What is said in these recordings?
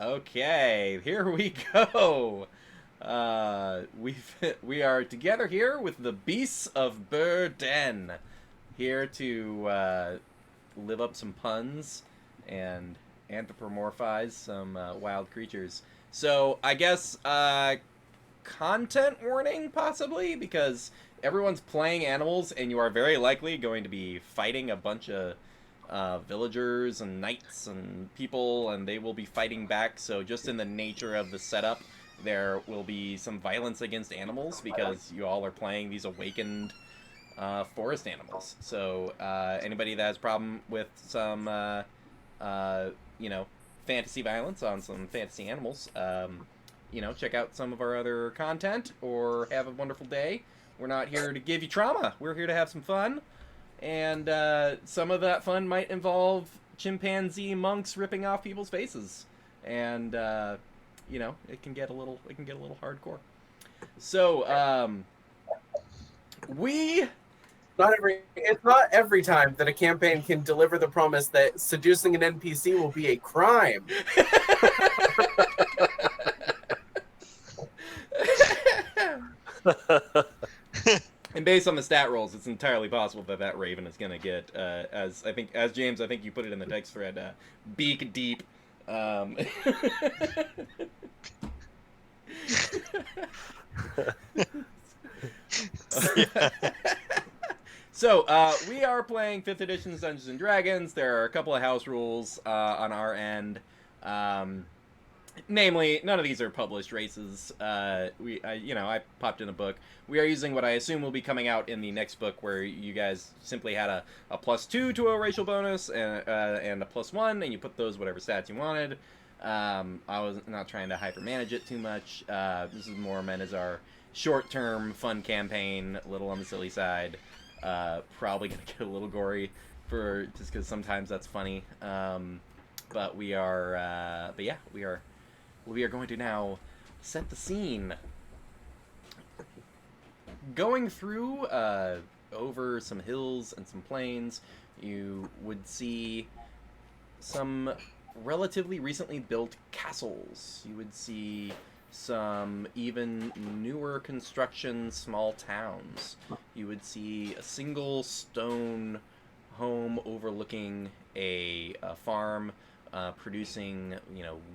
Okay, here we go. We are together here with the Beasts of Buhr Den, here to live up some puns and anthropomorphize some wild creatures. So I guess content warning possibly because everyone's playing animals and you are very likely going to be fighting a bunch of villagers and knights and people, and they will be fighting back. So, just in the nature of the setup, there will be some violence against animals because you all are playing these awakened forest animals. So, anybody that has a problem with some, uh, you know, fantasy violence on some fantasy animals, check out some of our other content or have a wonderful day. We're not here to give you trauma. We're here to have some fun. And some of that fun might involve chimpanzee monks ripping off people's faces, and it can get a little hardcore. So we It's not every time that a campaign can deliver the promise that seducing an NPC will be a crime. And based on the stat rolls, it's entirely possible that Raven is going to get, as James, I think you put it in the text thread, beak deep. Um, So, we are playing 5th edition Dungeons and Dragons. There are a couple of house rules on our end. Namely, none of these are published races. I popped in a book. We are using what I assume will be coming out in the next book, where you guys simply had a +2 to a racial bonus and a +1, and you put those whatever stats you wanted. I was not trying to hyper-manage it too much. This is more meant as our short-term fun campaign, a little on the silly side. Probably gonna get a little gory just because sometimes that's funny. But we are, we are going to now set the scene. Going through over some hills and some plains, you would see some relatively recently built castles. You would see some even newer construction small towns. You would see a single stone home overlooking a farm producing,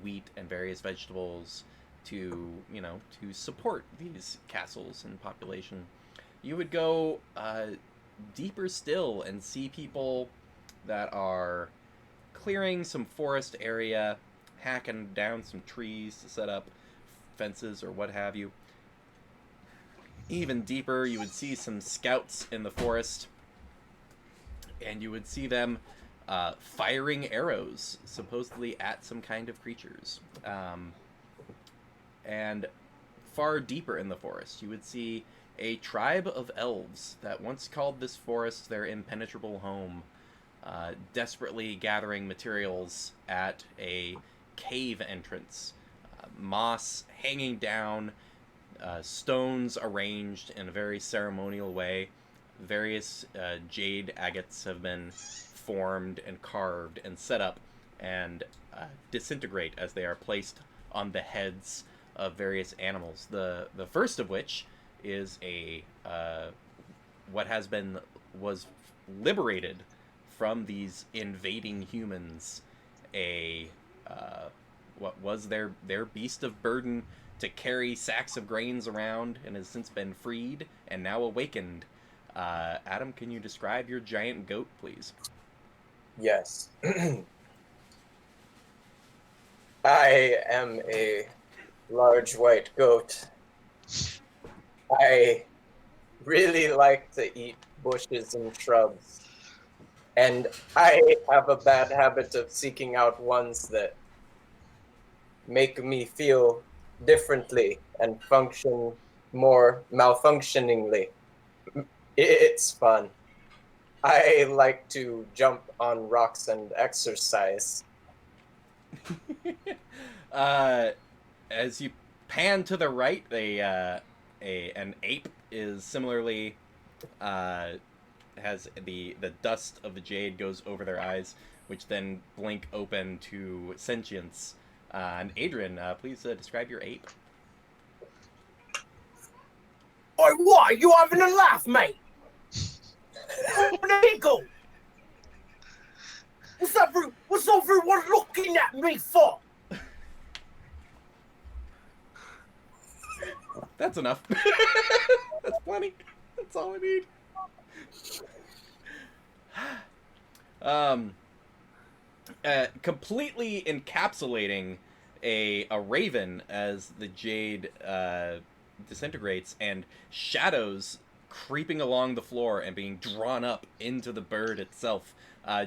wheat and various vegetables to support these castles and population. You would go deeper still and see people that are clearing some forest area, hacking down some trees to set up fences or what have you. Even deeper, you would see some scouts in the forest, and you would see them firing arrows, supposedly at some kind of creatures. And far deeper in the forest, you would see a tribe of elves that once called this forest their impenetrable home, desperately gathering materials at a cave entrance. Moss hanging down, stones arranged in a very ceremonial way. Various jade agates have been formed and carved and set up and disintegrate as they are placed on the heads of various animals. The first of which is a was liberated from these invading humans, what was their beast of burden to carry sacks of grains around, and has since been freed and now awakened. Adam, can you describe your giant goat, please? Yes. I am a large white goat. I really like to eat bushes and shrubs. And I have a bad habit of seeking out ones that make me feel differently and function more malfunctioningly. It's fun. I like to jump on rocks and exercise. As you pan to the right, an ape is similarly has the dust of the jade goes over their eyes, which then blink open to sentience, And Adrian, please describe your ape. Oi, what? You having a laugh, mate? An eagle? What's everyone looking at me for? That's enough. That's plenty. That's all I need. Completely encapsulating a raven as the jade disintegrates, and shadows creeping along the floor and being drawn up into the bird itself.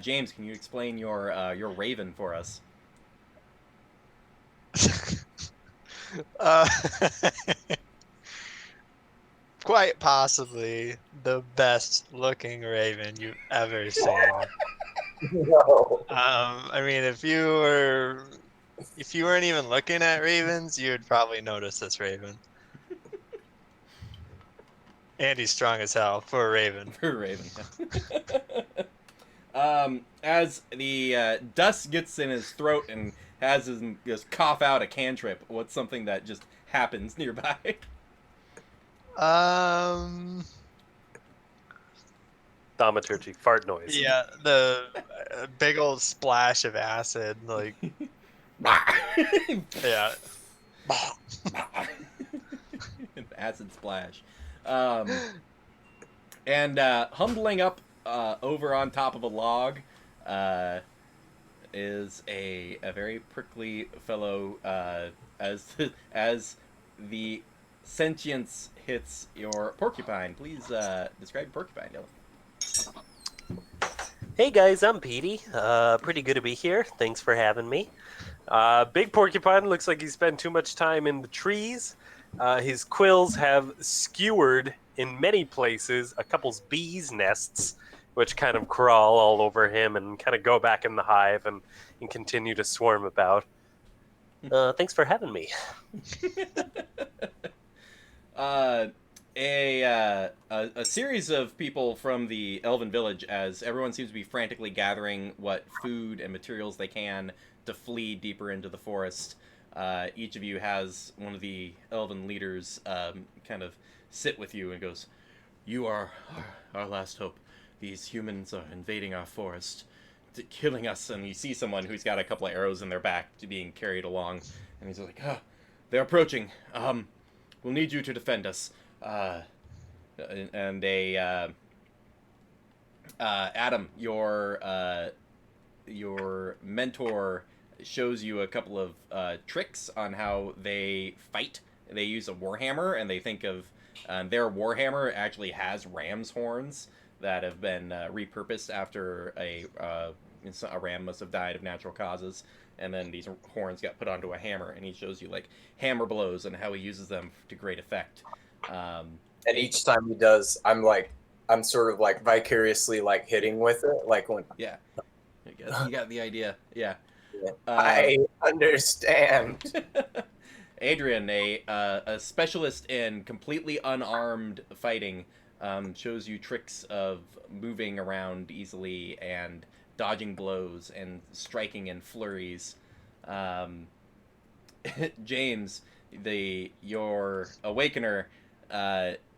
James, can you explain your raven for us? Uh, quite possibly the best looking raven you've ever seen. No. I mean, if you weren't even looking at ravens, you would probably notice this raven. And he's strong as hell for a raven. For a raven, yeah. As the dust gets in his throat and has him just cough out a cantrip, what's something that just happens nearby? Thaumaturgy fart noise. Yeah, the big old splash of acid, like, yeah. An acid splash. And humbling up over on top of a log is a very prickly fellow as the sentience hits your porcupine. Please describe your porcupine, Dylan. Hey guys, I'm Petey. Pretty good to be here. Thanks for having me. Big porcupine looks like he spent too much time in the trees. His quills have skewered in many places a couple's bees' nests, which kind of crawl all over him and kind of go back in the hive and continue to swarm about. Thanks for having me. A series of people from the Elven village, as everyone seems to be frantically gathering what food and materials they can to flee deeper into the forest. Each of you has one of the Elven leaders kind of sit with you and goes, "You are our last hope. These humans are invading our forest, killing us." And you see someone who's got a couple of arrows in their back being carried along, and he's like, "They're approaching. We'll need you to defend us." And Adam, your mentor shows you a couple of tricks on how they fight. They use a warhammer, and they think of their warhammer actually has ram's horns that have been repurposed after a ram must have died of natural causes, and then these horns got put onto a hammer, and he shows you like hammer blows and how he uses them to great effect. And each time he does, I'm sort of like vicariously like hitting with it, like when. Yeah, you got the idea. Yeah. I understand. Adrian, a specialist in completely unarmed fighting, shows you tricks of moving around easily and dodging blows and striking in flurries. James, your awakener,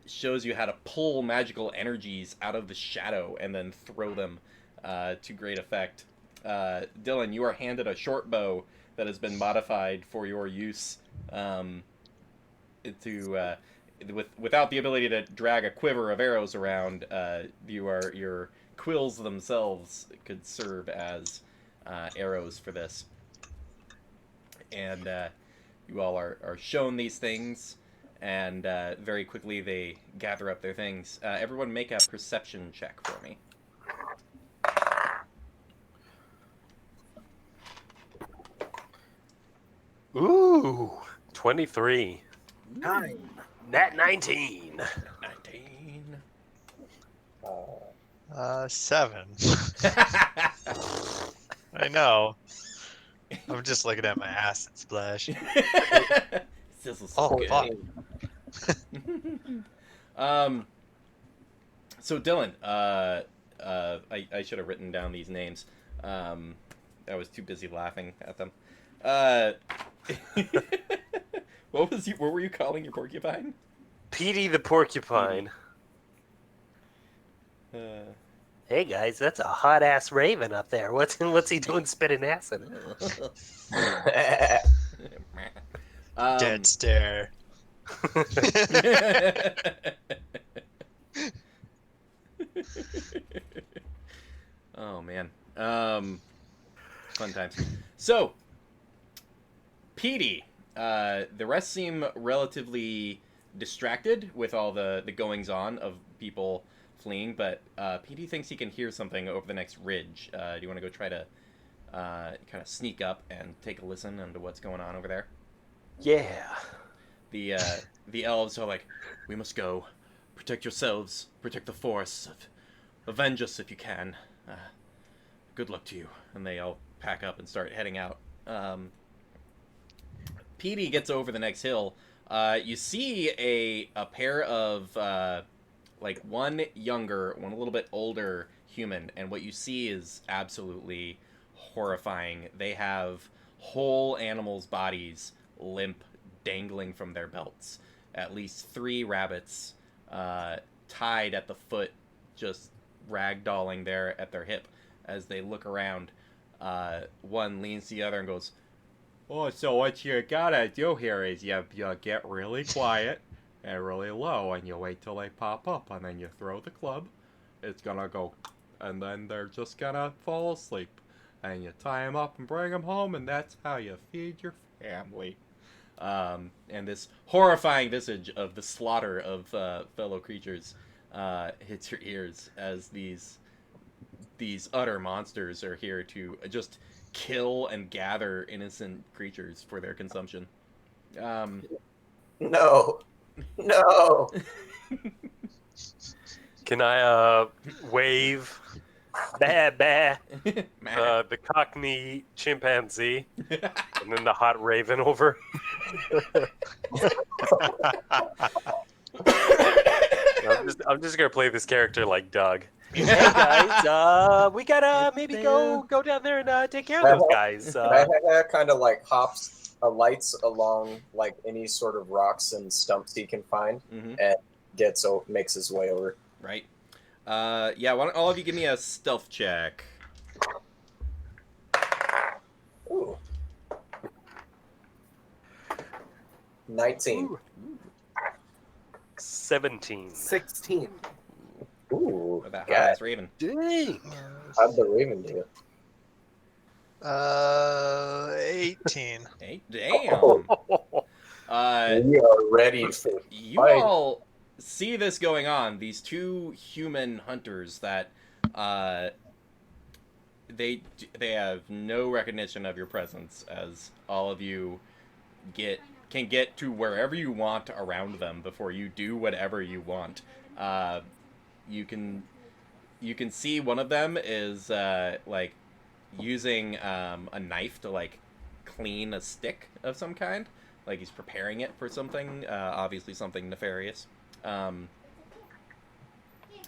shows you how to pull magical energies out of the shadow and then throw them to great effect. Dylan, you are handed a short bow that has been modified for your use without the ability to drag a quiver of arrows around. Your quills themselves could serve as arrows for this. And you all are shown these things, and very quickly they gather up their things. Everyone make a perception check for me. Ooh, 23. 9. Nat 19. 19. 7. I know. I'm just looking at my acid splash. Sizzles Oh, good. fuck. So Dylan, I should have written down these names. I was too busy laughing at them. Uh, what were you calling your porcupine? Petey the porcupine. Uh, Hey guys, that's a hot ass raven up there. What's he doing spitting acid? Dead stare. Oh man. Fun times. So, Petey, the rest seem relatively distracted with all the goings on of people fleeing, but Petey thinks he can hear something over the next ridge. Do you want to go try to kind of sneak up and take a listen into what's going on over there? Yeah. The elves are like, we must go. Protect yourselves. Protect the forest. Avenge us if you can. Good luck to you. And they all pack up and start heading out. Petey gets over the next hill. You see a pair of like one younger, one a little bit older human, and what you see is absolutely horrifying. They have whole animals' bodies limp, dangling from their belts. At least 3 rabbits tied at the foot, just ragdolling there at their hip. As they look around, one leans to the other and goes, "Oh, so what you gotta do here is you get really quiet and really low, and you wait till they pop up, and then you throw the club. It's gonna go, and then they're just gonna fall asleep. And you tie them up and bring them home, and that's how you feed your family." And this horrifying visage of the slaughter of fellow creatures hits your ears as these utter monsters are here to just kill and gather innocent creatures for their consumption. No. No. Can I wave bah bah the Cockney chimpanzee and then the hot raven over? I'm just gonna play this character like Doug. Hey guys, we gotta maybe go down there and take care of those guys. Kind of like hops, alights along like any sort of rocks and stumps he can find, Mhm. and makes his way over. Right. Yeah, why don't all of you give me a stealth check? Ooh. 19. Ooh. 17. 16. Ooh. With that God. hot-ass raven. Dang. How'd the raven do? 18. Hey, damn. We are ready for You fight. all see this going on. These 2 human hunters that they have no recognition of your presence, as all of you can get to wherever you want around them before you do whatever you want. You can see one of them is like using a knife to like clean a stick of some kind, like he's preparing it for something, obviously something nefarious.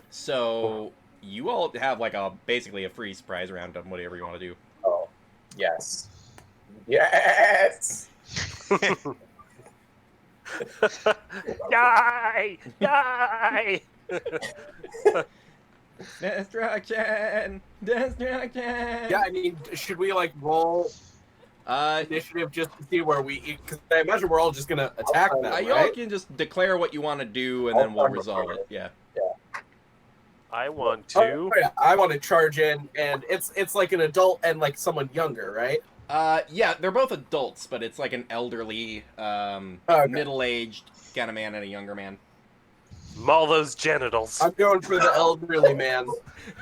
So you all have like basically a free surprise round on whatever you want to do. Oh, yes. Yes! Die! Die! Destruction! Yeah, I mean, should we like roll initiative just to see where we? Because I imagine we're all just gonna attack them, y'all right? can just declare what you want to do, and then we'll resolve it. Yeah. I want Oh, to. yeah, I want to charge in, and it's like an adult and like someone younger, right? Yeah, they're both adults, but it's like an elderly, Okay. middle-aged kind of man and a younger man. Maul those genitals. I'm going for the elderly man.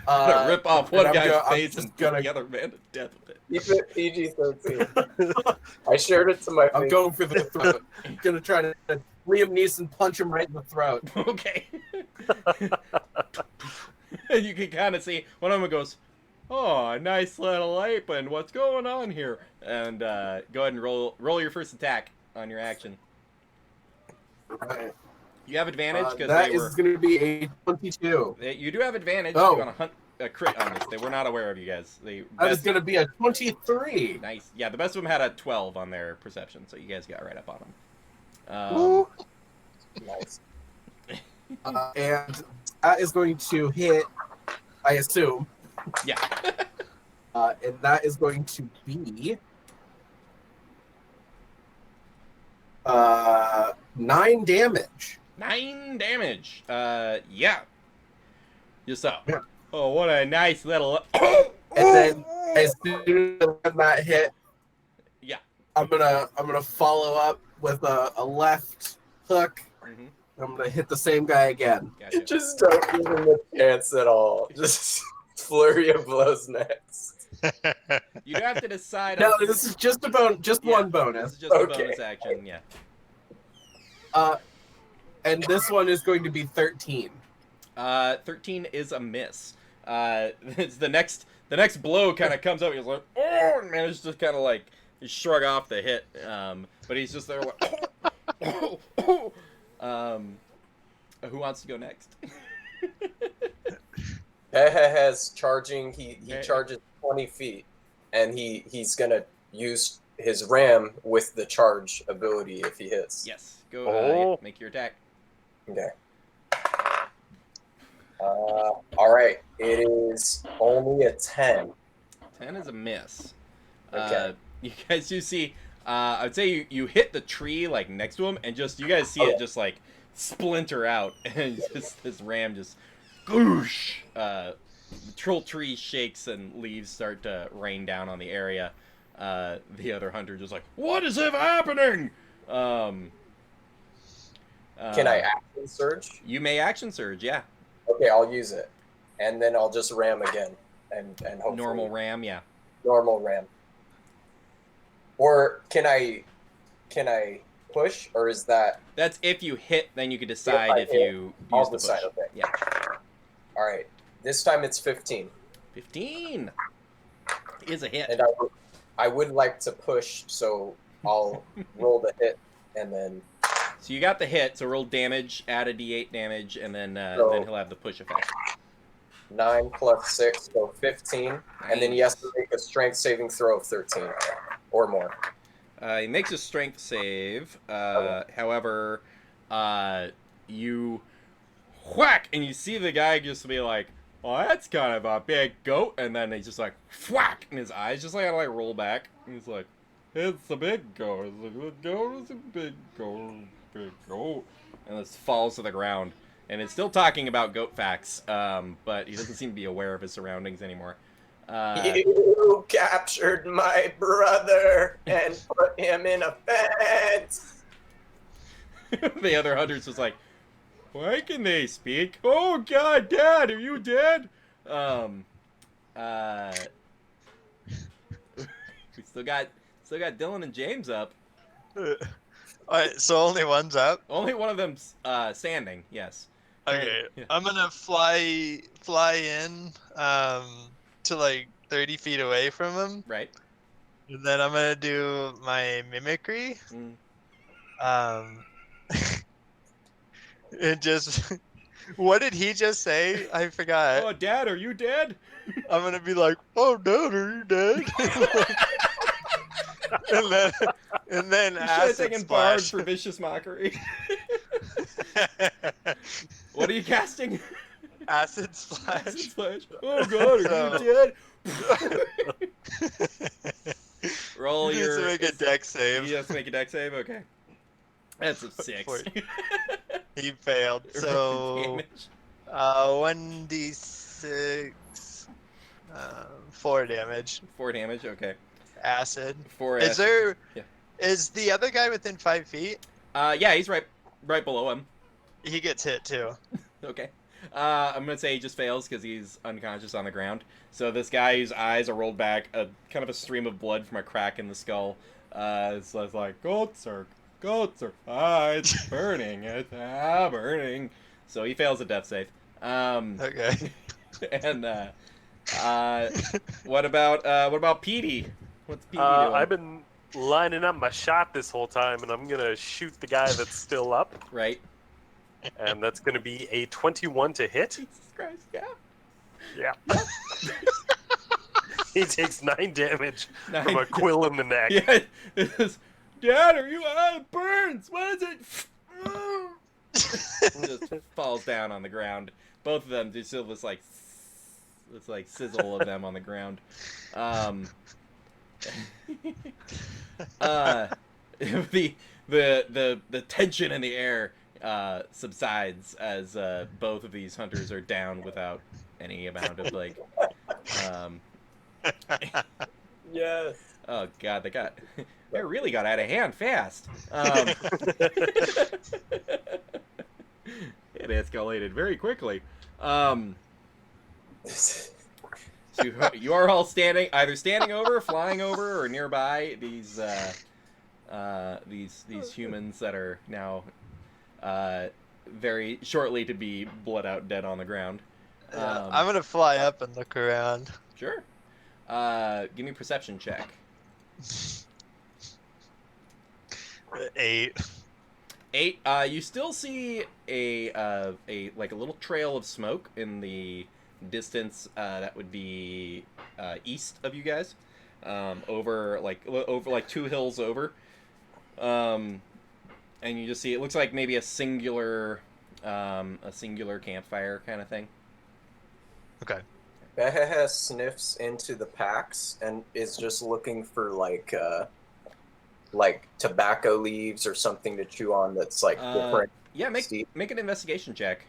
Gonna rip off one and guy's I'm face just and put the other man to death with it. Keep it PG-13. I shared it to my I'm face. going for the throat. I'm gonna try to Liam Neeson punch him right in the throat. Okay. You can kind of see one of them goes, "Oh, a nice little apron. What's going on here?" And go ahead and roll your first attack on your action. Right. You have advantage because That they were. is going to be a 22. You do have advantage. Oh. You want to hunt a crit on this. They were not aware of you guys. That is going to be a 23. Nice. Yeah, the best of them had a 12 on their perception, so you guys got right up on them. Woo. Nice. And that is going to hit, I assume. Yeah. And that is going to be 9 damage. 9 damage. Yeah. Just so. Yeah. Oh, what a nice little. And then as soon as that hit, yeah, I'm gonna follow up with a left hook. Mm-hmm. I'm gonna hit the same guy again. Gotcha. Just don't give him a chance at all. Just flurry of blows next. You have to decide. No, this is just one bonus. This is just Okay. a bonus action. Yeah. And this one is going to be 13. 13 is a miss. It's the next blow kind of comes up. He's like, oh, and manages to kind of like shrug off the hit. But he's just there like, who wants to go next? Has charging. He charges 20 feet, and he's gonna use his ram with the charge ability if he hits. Yes. Go. Make your attack. Okay. All right. It is only a 10. 10 is a miss. Okay. You guys do see. I would say you hit the tree like next to him, and just you guys see it just like splinter out, and just this ram just goosh. The troll tree shakes and leaves start to rain down on the area. The other hunter just like, what is happening? Can I action surge? You may action surge, yeah. Okay, I'll use it, and then I'll just ram again, and hopefully Normal ram, yeah. normal ram. Or can I push, or is that? That's if you hit, then you can decide if hit, you I'll use the push. decide. Okay. Yeah. All right. This time it's 15, 15 is a hit. and I would like to push, so I'll roll the hit, and then. So you got the hit, so roll damage, add a d8 damage, and then So- then he'll have the push effect. 9 plus 6, so 15. And then he has to make a strength saving throw of 13 or more. He makes a strength save. However, you whack, and you see the guy just be like, "Well, that's kind of a big goat," and then he's just like whack, and his eyes just like roll back. And he's like, "It's a big goat. It's a good goat. It's a big goat. Big goat," and this falls to the ground. And it's still talking about goat facts, but he doesn't seem to be aware of his surroundings anymore. You captured my brother and put him in a fence. The other hunter's just like, why can they speak? Oh God, Dad, are you dead? We still got Dylan and James up. Alright, so only one's up? Only one of them's standing. Yes. Okay, Yeah. I'm gonna fly in to like 30 feet away from him, Right. and then I'm gonna do my mimicry. It just what did he just say? I forgot. Oh, Dad, are you dead? I'm gonna be like, "Oh, Dad, are you dead?" and then You should have acid taken Bard splash. for vicious mockery. What are you casting? Acid splash. Acid splash. Oh God, are you dead? Roll He needs your. to make a deck save. He has to make a deck save. Okay. That's a 6. He failed. So Damage. 1d6, 4 damage. 4 damage. Okay. Acid. 4. Is there? Yeah. Is the other guy within 5 feet? Yeah, he's right below him. He gets hit too. Okay. I'm gonna say he just fails because he's unconscious on the ground. So this guy whose eyes are rolled back, kind of a stream of blood from a crack in the skull. It's like goats are, it's burning, it's burning. So he fails a death save. Okay. And what about Petey? What's Petey doing? I've been lining up my shot this whole time, and I'm gonna shoot the guy that's still up, Right. and that's gonna be a 21 to hit. Jesus Christ, yeah. Yeah. He takes 9 damage from a quill in the neck. Yeah, it is, Dad, are you out of burns? What is it? Just falls down on the ground. Both of them do still this like sizzle of them on the ground. The tension in the air subsides as both of these hunters are down without any amount of like. Yes. Oh God, they really got out of hand fast. It escalated very quickly. So you are all either standing over, flying over, or nearby these humans that are now very shortly to be bled out dead on the ground. I'm gonna fly up and look around. Sure. Give me a perception check. 8. 8. You still see a little trail of smoke in the distance. That would be east of you guys, over 2 hills over. And you just see it looks like maybe a singular campfire kind of thing. Okay. Behehe sniffs into the packs and is just looking for like tobacco leaves or something to chew on that's like different. Yeah, make an investigation check.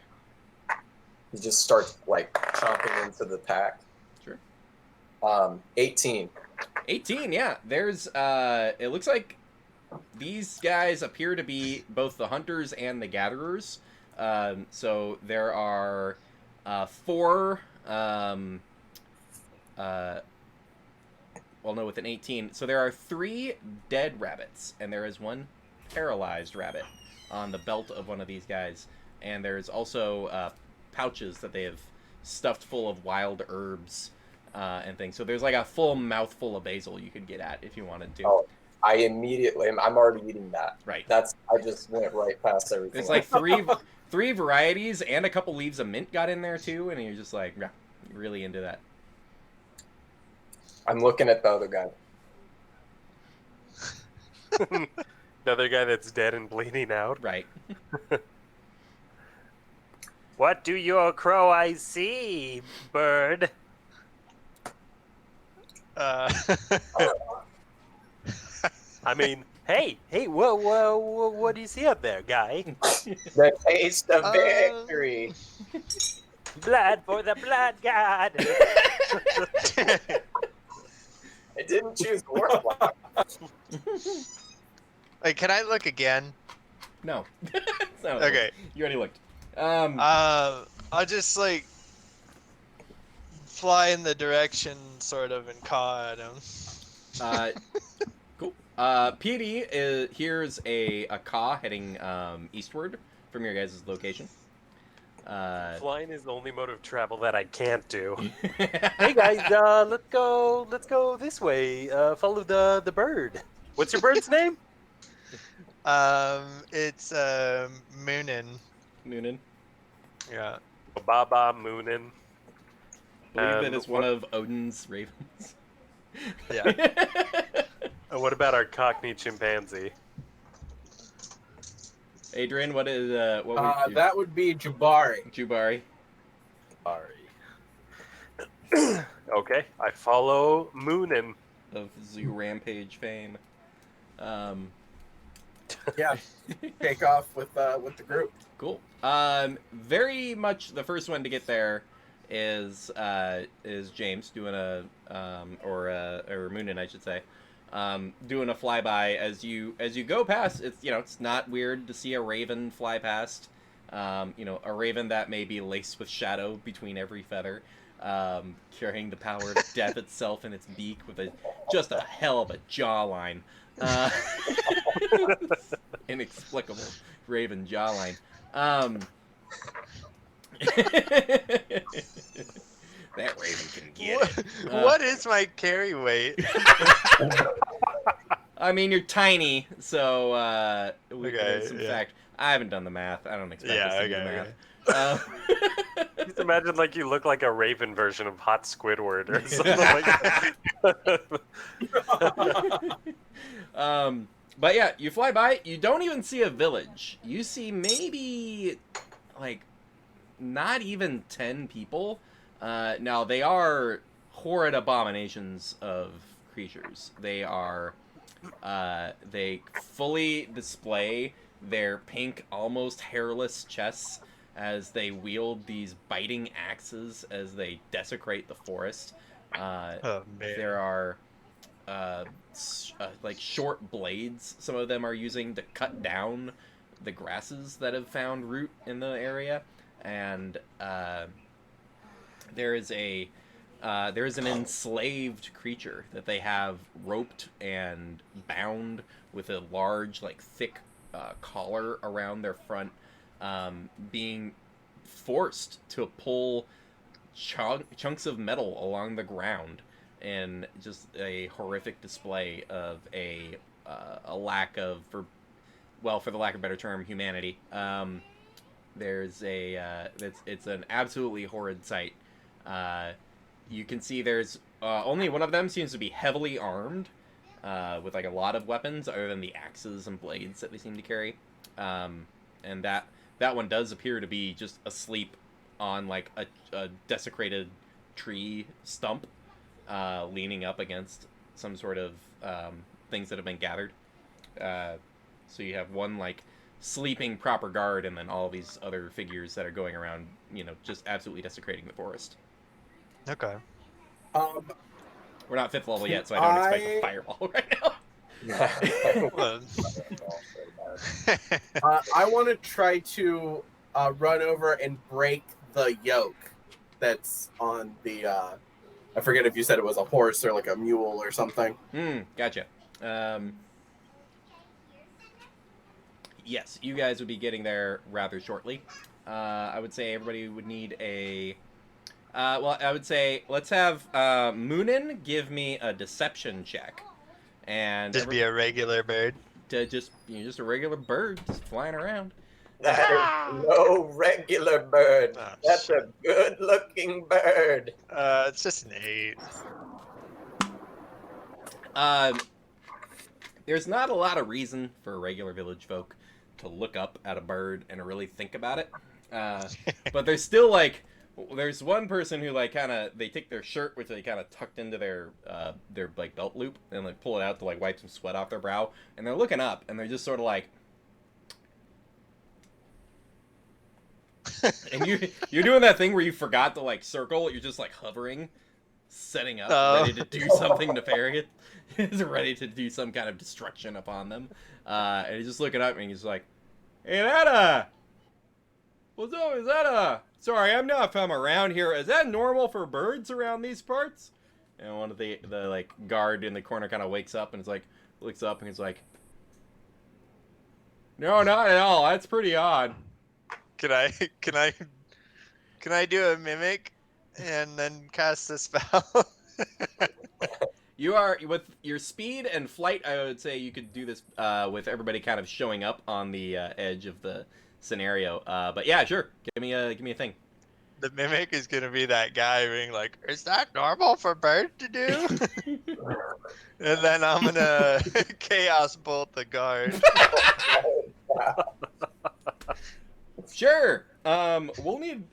He just starts like chomping into the pack. Sure. 18. 18, yeah. There's it looks like these guys appear to be both the hunters and the gatherers. So there are 4 well, no, with an 18. So there are 3 dead rabbits, and there is 1 paralyzed rabbit on the belt of one of these guys. And there's also pouches that they have stuffed full of wild herbs and things. So there's like a full mouthful of basil you could get at if you wanted to. Oh, I'm already eating that. Right. I just went right past everything. There's like 3 varieties, and a couple leaves of mint got in there too, and you're just like, yeah, really into that. I'm looking at the other guy. Another guy that's dead and bleeding out. Right. What do your crow eyes see, bird? Uh, I mean, hey, what do you see up there, guy? The taste of victory. Blood for the blood god. I didn't choose Warlock. Wait, can I look again? No. It's not Okay. You already looked. I'll just like fly in the direction, sort of, and caw at him. Cool. PD here's a caw heading eastward from your guys' location. Flying is the only mode of travel that I can't do. Hey guys, let's go this way. Follow the bird. What's your bird's name? It's Moonin. Noonan. Yeah. Baba Moonin. Believe it is one of Odin's ravens. Yeah. What about our Cockney chimpanzee? Adrian, what is what would you... That would be Jabari. Jubari. Okay, I follow Moonin. Of Zoo Rampage fame. Yeah. Take off with the group. Cool. Very much the first one to get there is James doing or Moonin, I should say, doing a flyby as you go past. It's not weird to see a raven fly past. A raven that may be laced with shadow between every feather, carrying the power of death itself in its beak with just a hell of a jawline. Inexplicable raven jawline. That raven can get it. What is my carry weight? I mean, you're tiny, so Okay, in yeah. fact, I haven't done the math. I don't expect us to do the math. Just imagine like you look like a raven version of Hot Squidward or something like that. But yeah, you fly by. You don't even see a village. You see maybe like not even 10 people. Now they are horrid abominations of creatures. They are. They fully display their pink, almost hairless chests as they wield these biting axes as they desecrate the forest. Oh man. There are like short blades some of them are using to cut down the grasses that have found root in the area, and there is an enslaved creature that they have roped and bound with a large, like, thick collar around their front, being forced to pull chunks of metal along the ground in just a horrific display of a lack of, for the lack of a better term, humanity. There's it's an absolutely horrid sight. You can see there's only one of them seems to be heavily armed with like a lot of weapons other than the axes and blades that they seem to carry. And that one does appear to be just asleep on like a desecrated tree stump, leaning up against some sort of things that have been gathered. So you have one like sleeping proper guard, and then all these other figures that are going around, just absolutely desecrating the forest. Okay. We're not 5th level yet, so I don't expect a fireball right now. I want to try to run over and break the yoke that's on the. I forget if you said it was a horse or like a mule or something. Gotcha. Yes, you guys would be getting there rather shortly. I would say everybody would need a. I would say let's have Moonin give me a deception check, and Just be a regular bird. Just a regular bird just flying around. That is no regular bird. Oh, That's a good-looking bird. It's just an 8. There's not a lot of reason for regular village folk to look up at a bird and really think about it. But there's still like, there's one person who like they take their shirt, which they kind of tucked into their like belt loop, and like pull it out to like wipe some sweat off their brow, and they're looking up and they're just sort of like. And you're doing that thing where you forgot to like circle. You're just like hovering, setting up, ready to do something nefarious. He's ready to do some kind of destruction upon them. And he's just looking up and he's like, "Hey, what's up? Is that sorry, I'm not from around here. Is that normal for birds around these parts?" And one of the like guard in the corner kind of wakes up and is like, looks up and he's like, "No, not at all. That's pretty odd." Can I do a mimic and then cast a spell? You are, with your speed and flight, I would say you could do this with everybody kind of showing up on the edge of the scenario. But yeah, sure. Give me a thing. The mimic is gonna be that guy being like, "Is that normal for bird to do?" And then I'm gonna chaos bolt the guard. Sure. We'll need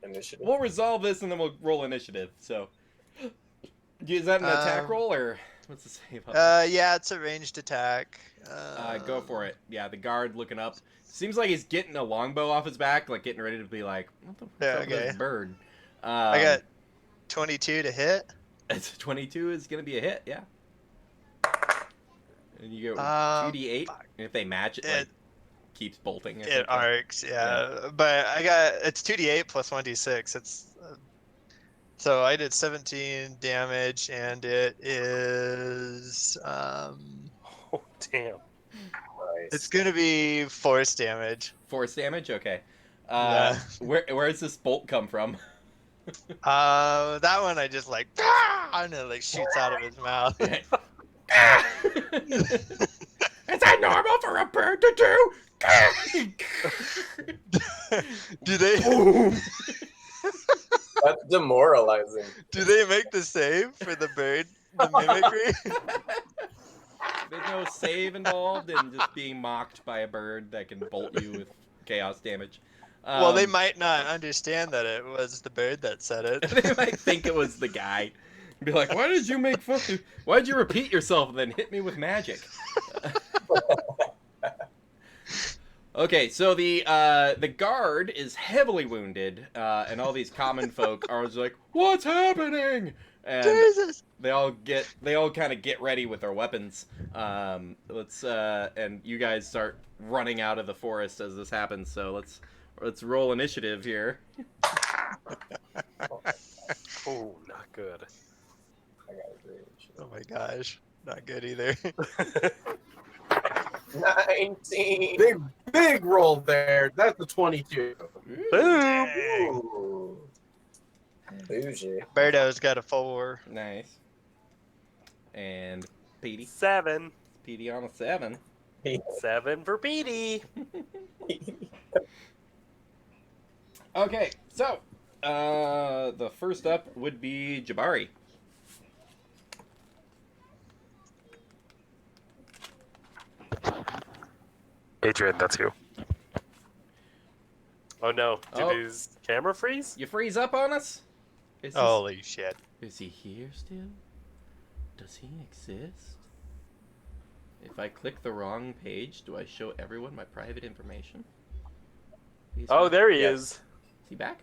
Initiative. we'll resolve this and then we'll roll initiative. So, is that an attack roll or what's the save? Yeah, it's a ranged attack. Go for it. Yeah, the guard looking up. Seems like he's getting a longbow off his back, like getting ready to be like, "What the fuck is this bird?" I got 22 to hit. 22 is gonna be a hit. Yeah. And you go 2d8. And if they match, it like keeps bolting. It arcs, yeah. But it's 2d8 plus 1d6. It's so I did 17 damage, and it is Oh damn! it's gonna be force damage. Force damage, okay. Yeah. Where does this bolt come from? That one I just like, and it like shoots out of his mouth. Is that normal for a bird to do? Do they That's demoralizing. do they make the save for the bird, the mimicry? There's no save involved in just being mocked by a bird that can bolt you with chaos damage. Well, they might not understand that it was the bird that said it. They might think it was the guy. Be like, why did you make fun? Why did you repeat yourself and then hit me with magic? Okay, so the guard is heavily wounded, and all these common folk are just like, "What's happening?" And Jesus. they all kind of get ready with their weapons. And you guys start running out of the forest as this happens. So let's roll initiative here. Oh, not good. I got a great Oh my gosh, not good either. 19. Big roll there. That's a 22. Boom. Ooh. Bougie. Birdo's got a 4. Nice. And Petey 7. on a 7. 7 for Petey. Okay, so the first up would be Jabari. Adrian, that's you. Oh no! Did Oh. his camera freeze? You freeze up on us? Holy shit. Is he here still? Does he exist? If I click the wrong page, do I show everyone my private information? Oh, there he Yes. is. Is he back?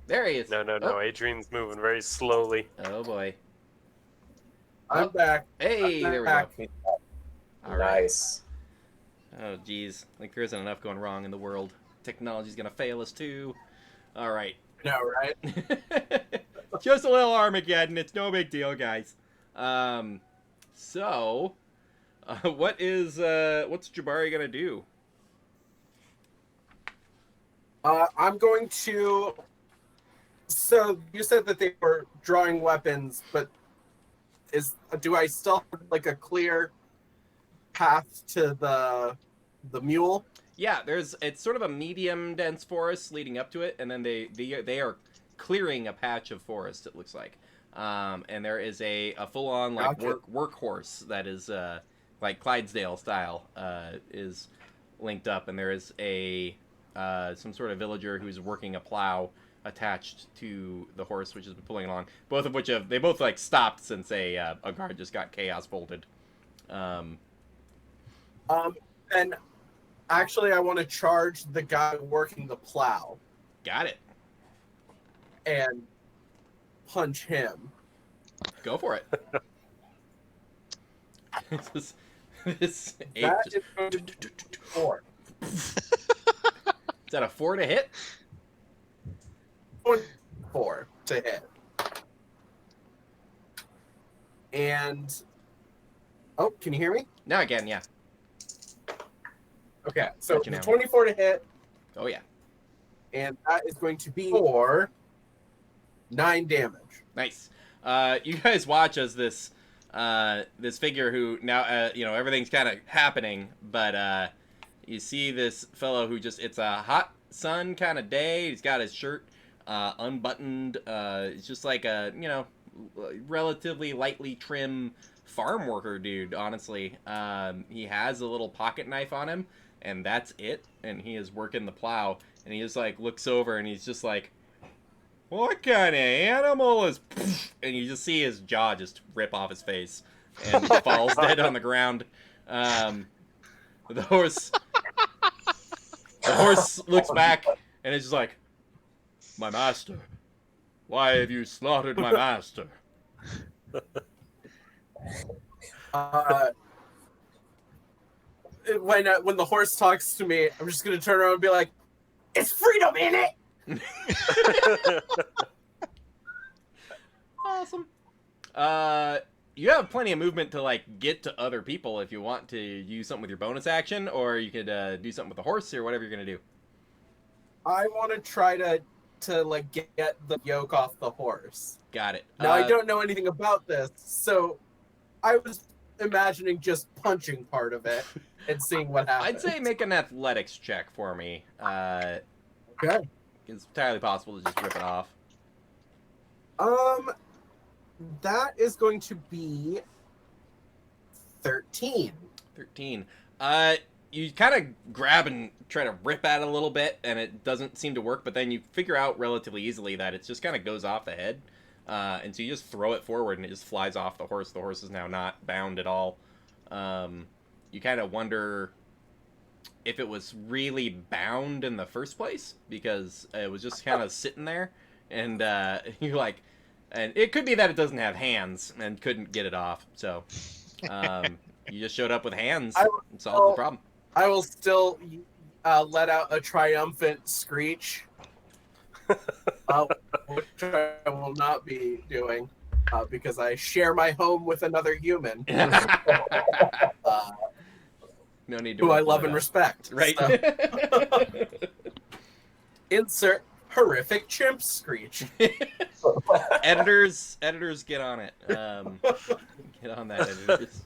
There he is. No. Oh, Adrian's moving very slowly. oh boy. I'm back. Hey, there we go. back. All right. Nice. Oh, geez. Like, there isn't enough going wrong in the world. Technology's gonna fail us, too. All right. No, right? Just a little Armageddon. It's no big deal, guys. So, what's Jabari gonna do? I'm going to. So you said that they were drawing weapons, but do I still have like a clear path to the mule? Yeah, it's sort of a medium dense forest leading up to it, and then they are clearing a patch of forest. It looks like, and there is a full on like Gotcha. workhorse that is like Clydesdale style is linked up, and there is a some sort of villager who's working a plow attached to the horse, which has been pulling along. Both of which they both like stopped since a guard just got chaos bolted. And actually, I want to charge the guy working the plow Got it. and punch him. Go for it. this eight. That is going to be 4. Is that a 4 to hit? 4 to hit. And can you hear me? Now again, yeah. Okay, so Got you now. 24 to hit, Oh yeah. and that is going to be for 9 damage. Nice. You guys watch as this figure who now everything's kind of happening, but you see this fellow who it's a hot sun kind of day. He's got his shirt unbuttoned. It's just like a relatively lightly trim farm worker dude. Honestly, he has a little pocket knife on him, and that's it. And he is working the plow, and he just like looks over, and he's just like, "What kind of animal is?" And you just see his jaw just rip off his face, and he falls dead on the ground. The horse looks back, and it's just like, "My master, why have you slaughtered my master?" When the horse talks to me, I'm just gonna turn around and be like, "It's freedom in it." Awesome. You have plenty of movement to like get to other people if you want to use something with your bonus action, or you could do something with the horse or whatever you're gonna do. I want to try to like get the yoke off the horse. Got it. Now I don't know anything about this, so I was imagining just punching part of it and seeing what happens. I'd say make an athletics check for me. Okay. It's entirely possible to just rip it off. That is going to be 13. 13. You kind of grab and try to rip at it a little bit, and it doesn't seem to work, but then you figure out relatively easily that it just kind of goes off the head. And so you just throw it forward, and it just flies off the horse. The horse is now not bound at all. You kind of wonder if it was really bound in the first place, because it was just kind of sitting there, and you're like... And it could be that it doesn't have hands and couldn't get it off. So you just showed up with hands and solved the problem. I will still let out a triumphant screech, which I will not be doing because I share my home with another human No need to. who I love and respect. Right. So. Insert horrific chimp screech. editors, get on it. Get on that, editors.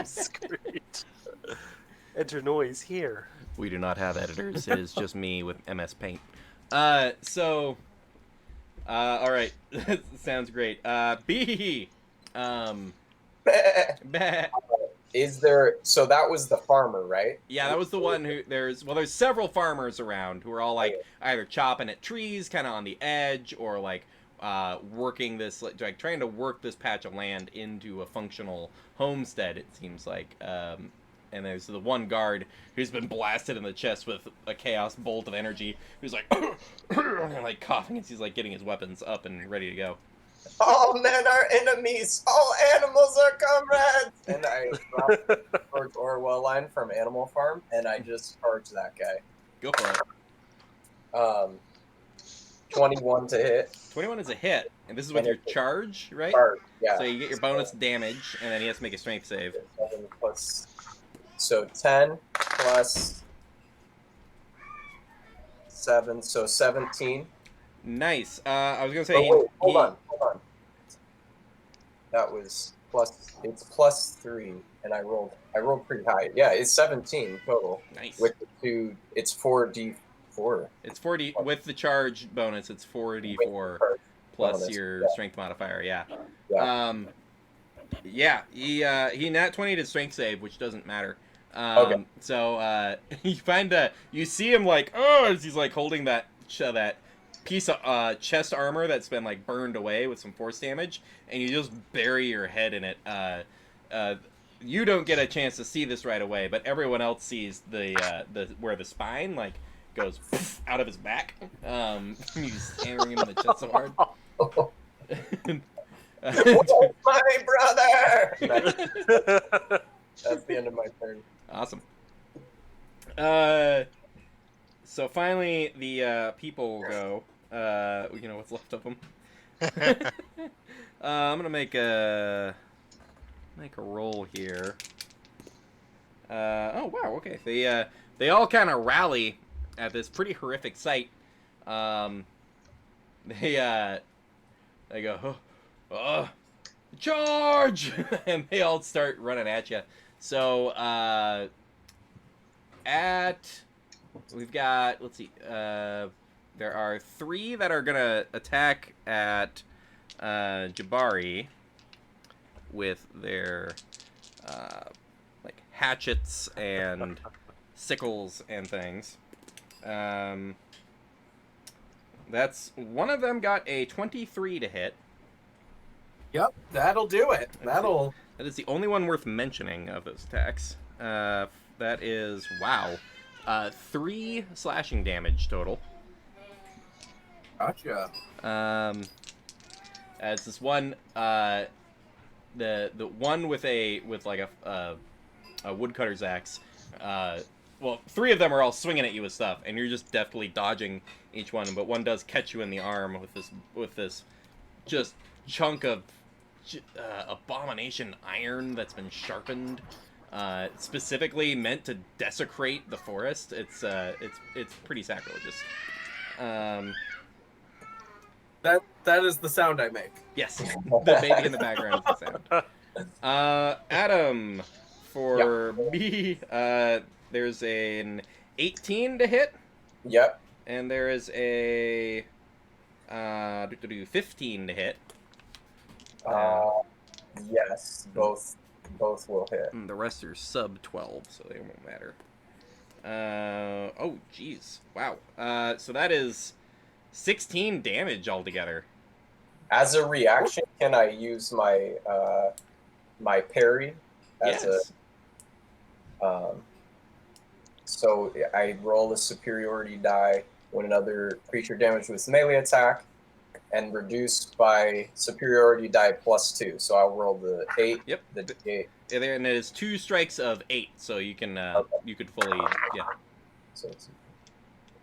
Screech. Enter noise here. We do not have editors. It is just me with MS Paint. All right. Sounds great. B. Bah. Is there? So that was the farmer, right? Yeah, that was the one who there's several farmers around who are all like either chopping at trees kind of on the edge or like working this like trying to work this patch of land into a functional homestead, it seems like. And there's the one guard who's been blasted in the chest with a chaos bolt of energy who's like and like coughing as he's like getting his weapons up and ready to go. All men are enemies. All animals are comrades. And I dropped towards Orwell line from Animal Farm, and I just charged that guy. Go for it. 21 to hit. 21 is a hit, and this is with your charge, right? Charge, yeah. So you get your bonus damage, and then he has to make a strength save. 7 plus, so 10 plus 7, so 17. Nice. I was gonna say. Oh, wait, hold on. That was it's plus 3, and I rolled pretty high. Yeah, it's 17 total. Nice. With the 2, it's 4d4. It's 4d with the charge bonus. It's 4d4 plus bonus, your strength modifier. Yeah. Yeah. He nat 20 to strength save, which doesn't matter. Okay. So you see him like as he's like holding that piece of chest armor that's been like burned away with some force damage, and you just bury your head in it. You don't get a chance to see this right away, but everyone else sees the where the spine like goes out of his back. He's hammering him in the chest so hard. My brother. That's the end of my turn. Awesome. So finally the people go. What's left of them. I'm gonna make a roll here. Oh wow, okay. They all kind of rally at this pretty horrific sight. They go, charge, and they all start running at you. So we've got, let's see, there are 3 that are gonna attack at Jabari with their like hatchets and sickles and things. That's one of them got a 23 to hit. Yep, that'll do it. That is the only one worth mentioning of those attacks. That is 3 slashing damage total. Gotcha. As this one, the one with like a woodcutter's axe. Well, 3 of them are all swinging at you with stuff, and you're just deftly dodging each one. But one does catch you in the arm with this just chunk of abomination iron that's been sharpened, specifically meant to desecrate the forest. It's pretty sacrilegious. That is the sound I make. Yes, the baby in the background is the sound. Adam, for me, there's an 18 to hit, Yep. and there is a 15 to hit. Yes, both will hit. And the rest are sub 12, so they won't matter. Oh, jeez. Wow. So that is 16 damage altogether. As a reaction, can I use my my parry as Yes. so I roll a superiority die when another creature damaged with melee attack, and reduced by superiority die +2. So I'll roll the 8. Yep. The D8. And it is 2 strikes of 8, so you can you could fully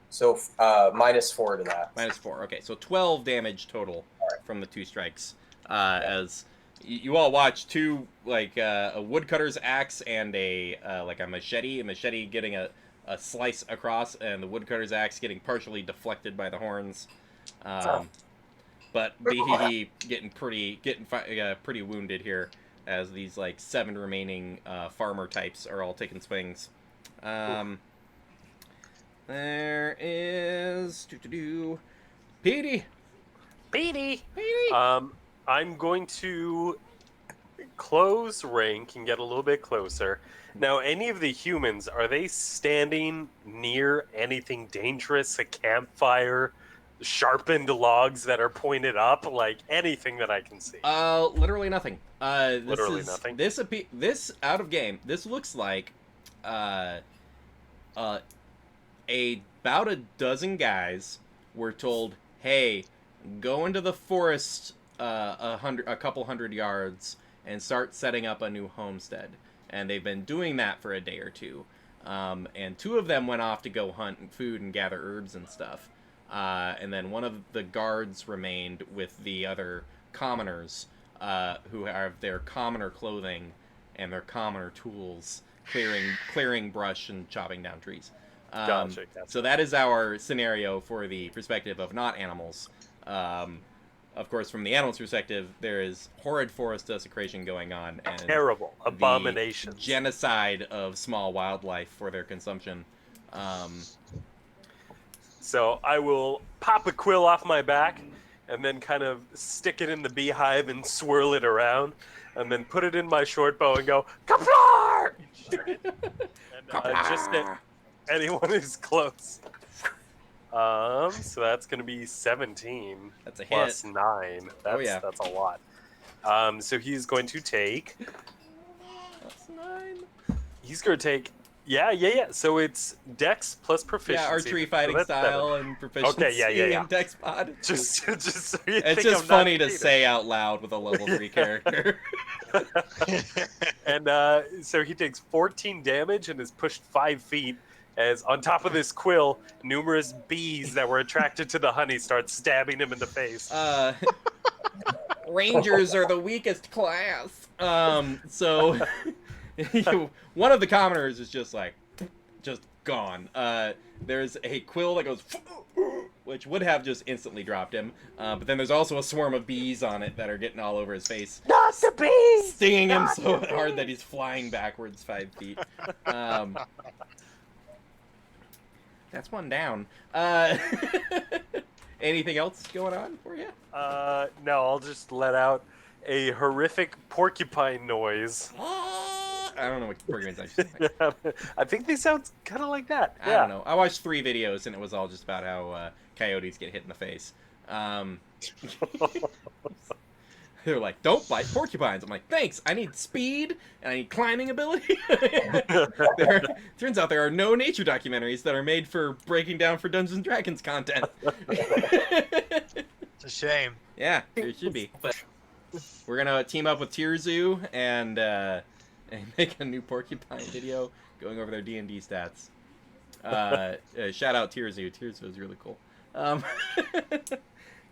So -4 to that. -4. Okay, so 12 damage total from the 2 strikes. As you all watch two a woodcutter's axe and a machete getting a slice across, and the woodcutter's axe getting partially deflected by the horns. But Behe getting pretty wounded here, as these 7 remaining farmer types are all taking swings. There is Petey. Beatty. I'm going to close rank and get a little bit closer. Now, any of the humans, are they standing near anything dangerous? A campfire, sharpened logs that are pointed up, anything that I can see? Literally nothing. Literally nothing. This out of game. This looks like, about a dozen guys were told, "Hey, go into the forest a couple hundred yards and start setting up a new homestead." And they've been doing that for a day or two. And 2 of them went off to go hunt food and gather herbs and stuff. And then one of the guards remained with the other commoners, who have their commoner clothing and their commoner tools, clearing brush and chopping down trees. Gotcha. So that is our scenario for the perspective of not animals. Of course, from the animals' perspective, there is horrid forest desecration going on, and Terrible abominations, genocide of small wildlife for their consumption. So I will pop a quill off my back, and then kind of stick it in the beehive and swirl it around, and then put it in my short bow and go Kaplar! And just hit anyone who's close. So that's going to be 17. That's a hit. Plus 9. That's a lot. So he's going to take. That's 9. He's going to take. Yeah. So it's Dex plus proficiency. Yeah, archery, fighting style, and proficiency. Okay, yeah. And Dex mod. Just so you it's think just I'm funny not to say out loud with a level 3 character. And so he takes 14 damage and is pushed 5 feet. As on top of this quill, numerous bees that were attracted to the honey start stabbing him in the face. Rangers are the weakest class. So one of the commoners is just gone. There's a quill that goes, which would have just instantly dropped him. But then there's also a swarm of bees on it that are getting all over his face. Not the bees! Stinging him so hard that he's flying backwards 5 feet. That's one down. Anything else going on for you? No, I'll just let out a horrific porcupine noise. I don't know what porcupines actually sound like. I think they sound kind of like that. I don't know. I watched 3 videos and it was all just about how coyotes get hit in the face. They're like, "Don't bite porcupines." I'm like, "Thanks. I need speed and I need climbing ability." Turns out there are no nature documentaries that are made for breaking down for Dungeons and Dragons content. It's a shame. Yeah, there should be. We're gonna team up with Tirzu and make a new porcupine video going over their D&D stats. Shout out Tirzu. Tirzu is really cool.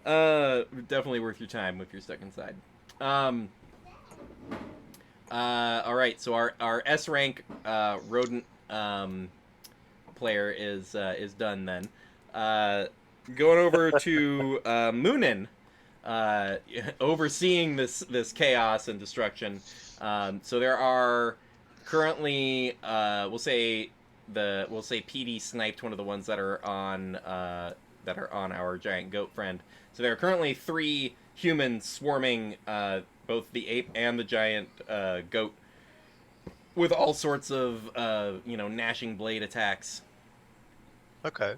Definitely worth your time if you're stuck inside. All right, so our S rank rodent player is done then. Going over to Moonin. overseeing this chaos and destruction. So there are currently, we'll say PD sniped one of the ones that are on our giant goat friend. So there are currently 3 humans swarming both the ape and the giant goat with all sorts of gnashing blade attacks. Okay.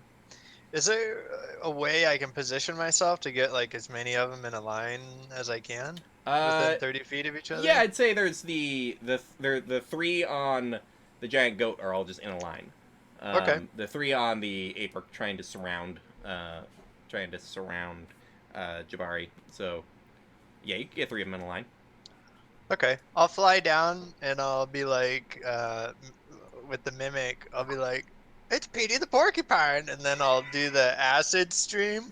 Is there a way I can position myself to get like as many of them in a line as I can within 30 feet of each other? Yeah, I'd say there's the 3 on the giant goat are all just in a line. Okay. The 3 on the ape are trying to surround Jabari. So yeah, you can get 3 of them in a line. Okay. I'll fly down and I'll be like, with the mimic, I'll be like, it's Petey the Porcupine, and then I'll do the acid stream.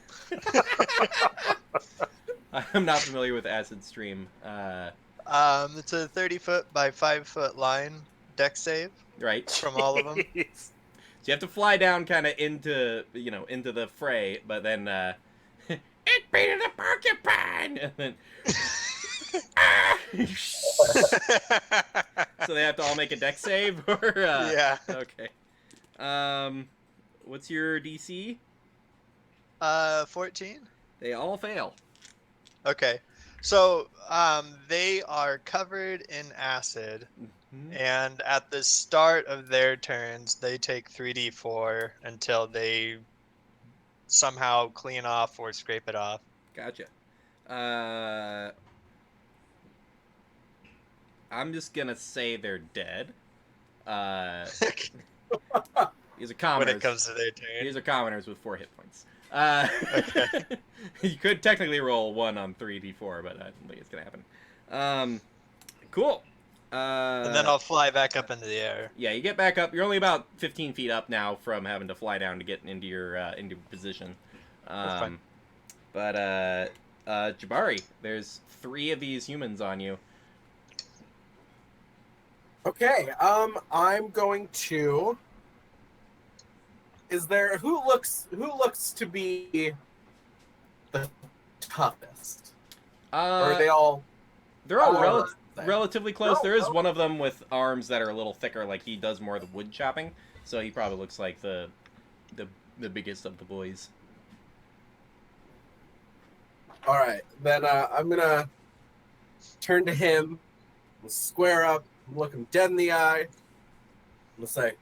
I'm not familiar with acid stream. It's a 30-foot by 5-foot line deck save Right. from all of them. Jeez. So you have to fly down kind of into the fray, but then it's Peter the Porcupine, and then so they have to all make a deck save, or Yeah. Okay. What's your DC? 14. They all fail. Okay. So, they are covered in acid, Mhm. and at the start of their turns, they take 3d4 until they somehow clean off or scrape it off. Gotcha. I'm just gonna say they're dead. These are commoners. When it comes to their turn. These are commoners with 4 hit points. Okay. You could technically roll 1 on 3d4, but I don't think it's gonna happen. Cool. And then I'll fly back up into the air. Yeah, you get back up. You're only about 15 feet up now from having to fly down to get into your position. That's fine. But Jabari, there's 3 of these humans on you. Okay, I'm going to. Is there who looks to be the toughest? Or are they all? They're all all around there? relatively close. No, There is no. one of them with arms that are a little thicker, like he does more of the wood chopping, so he probably looks like the biggest of the boys. All right, then I'm gonna turn to him, square up, look him dead in the eye, and say,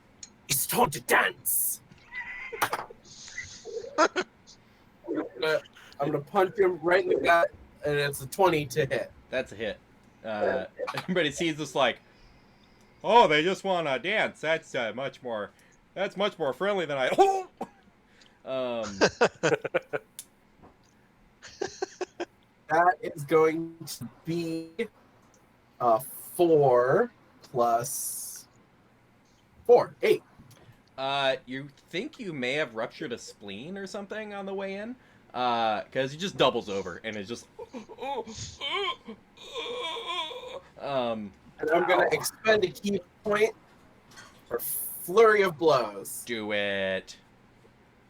"It's time to dance." I'm gonna punch him right in the gut, and it's a 20 to hit. That's a hit. Everybody sees this like, oh, they just want to dance. That's much more friendly than I. That is going to be 4 plus 4, 8. You think you may have ruptured a spleen or something on the way in? Because he just doubles over and is just. And I'm gonna expend a key point for flurry of blows. Do it.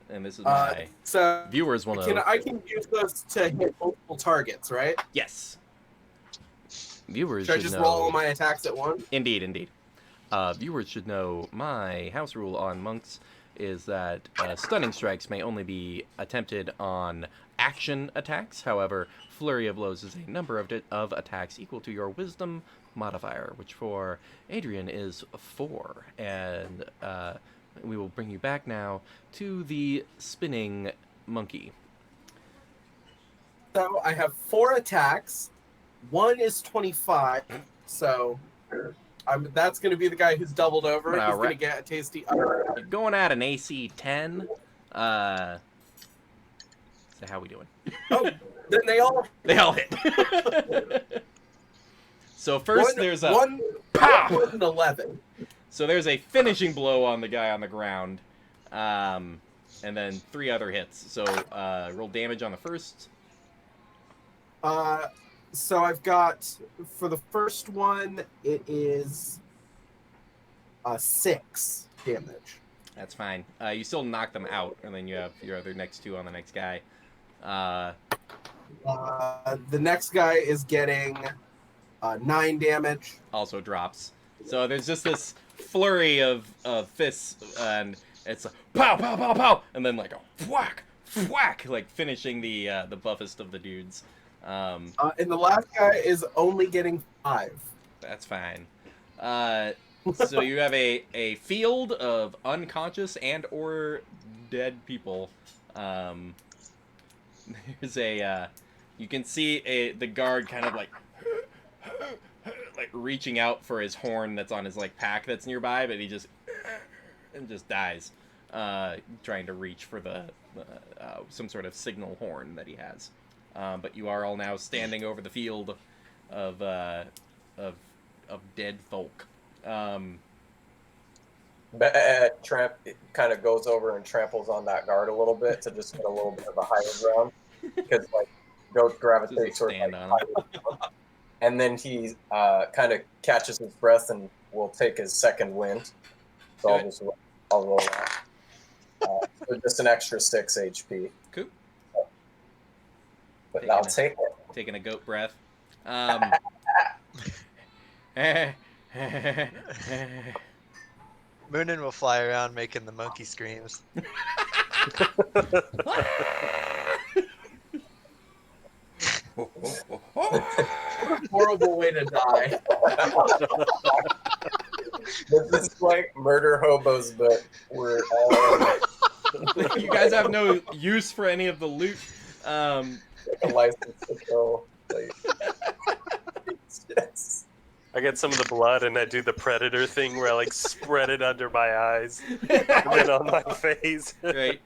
And this is my So viewers will know. I can use those to hit multiple targets, right? Yes. Viewers Should I should just know. roll all my attacks at once? Indeed. Viewers should know my house rule on monks is that stunning strikes may only be attempted on action attacks. However, flurry of blows is a number of attacks equal to your wisdom modifier, which for Adrian is 4. And we will bring you back now to the spinning monkey. So I have 4 attacks. One is 25, so that's going to be the guy who's doubled over. He's going to get a tasty. You're going at an AC 10. So how we doing? Oh, then they all hit. So first there's a one with an 11. So there's a finishing blow on the guy on the ground, and then 3 other hits. So roll damage on the first. So I've got, for the first one, it is 6 damage. That's fine. You still knock them out, and then you have your other next 2 on the next guy. The next guy is getting 9 damage. Also drops. So there's just this flurry of fists, and it's like pow, pow, pow, pow, and then like a whack, whack, like finishing the buffest of the dudes. And the last guy is only getting 5. That's fine. So you have a field of unconscious and or dead people. There's you can see the guard kind of like reaching out for his horn that's on his like pack that's nearby, but he just dies, trying to reach for the some sort of signal horn that he has. But you are all now standing over the field of dead folk. Tramp kind of goes over and tramples on that guard a little bit to just get a little bit of a higher ground, because like ghost gravitates sort of like, and then he kind of catches his breath and will take his second wind. So I'll roll that. So just an extra 6 HP. Cool. But I'll take it. Taking a goat breath. Moonin will fly around making the monkey screams. Horrible way to die. This is like murder hobos, but we're all You guys have no use for any of the loot. a license to kill. Like, yes. I get some of the blood and I do the predator thing where I like spread it under my eyes and then on my face. Right.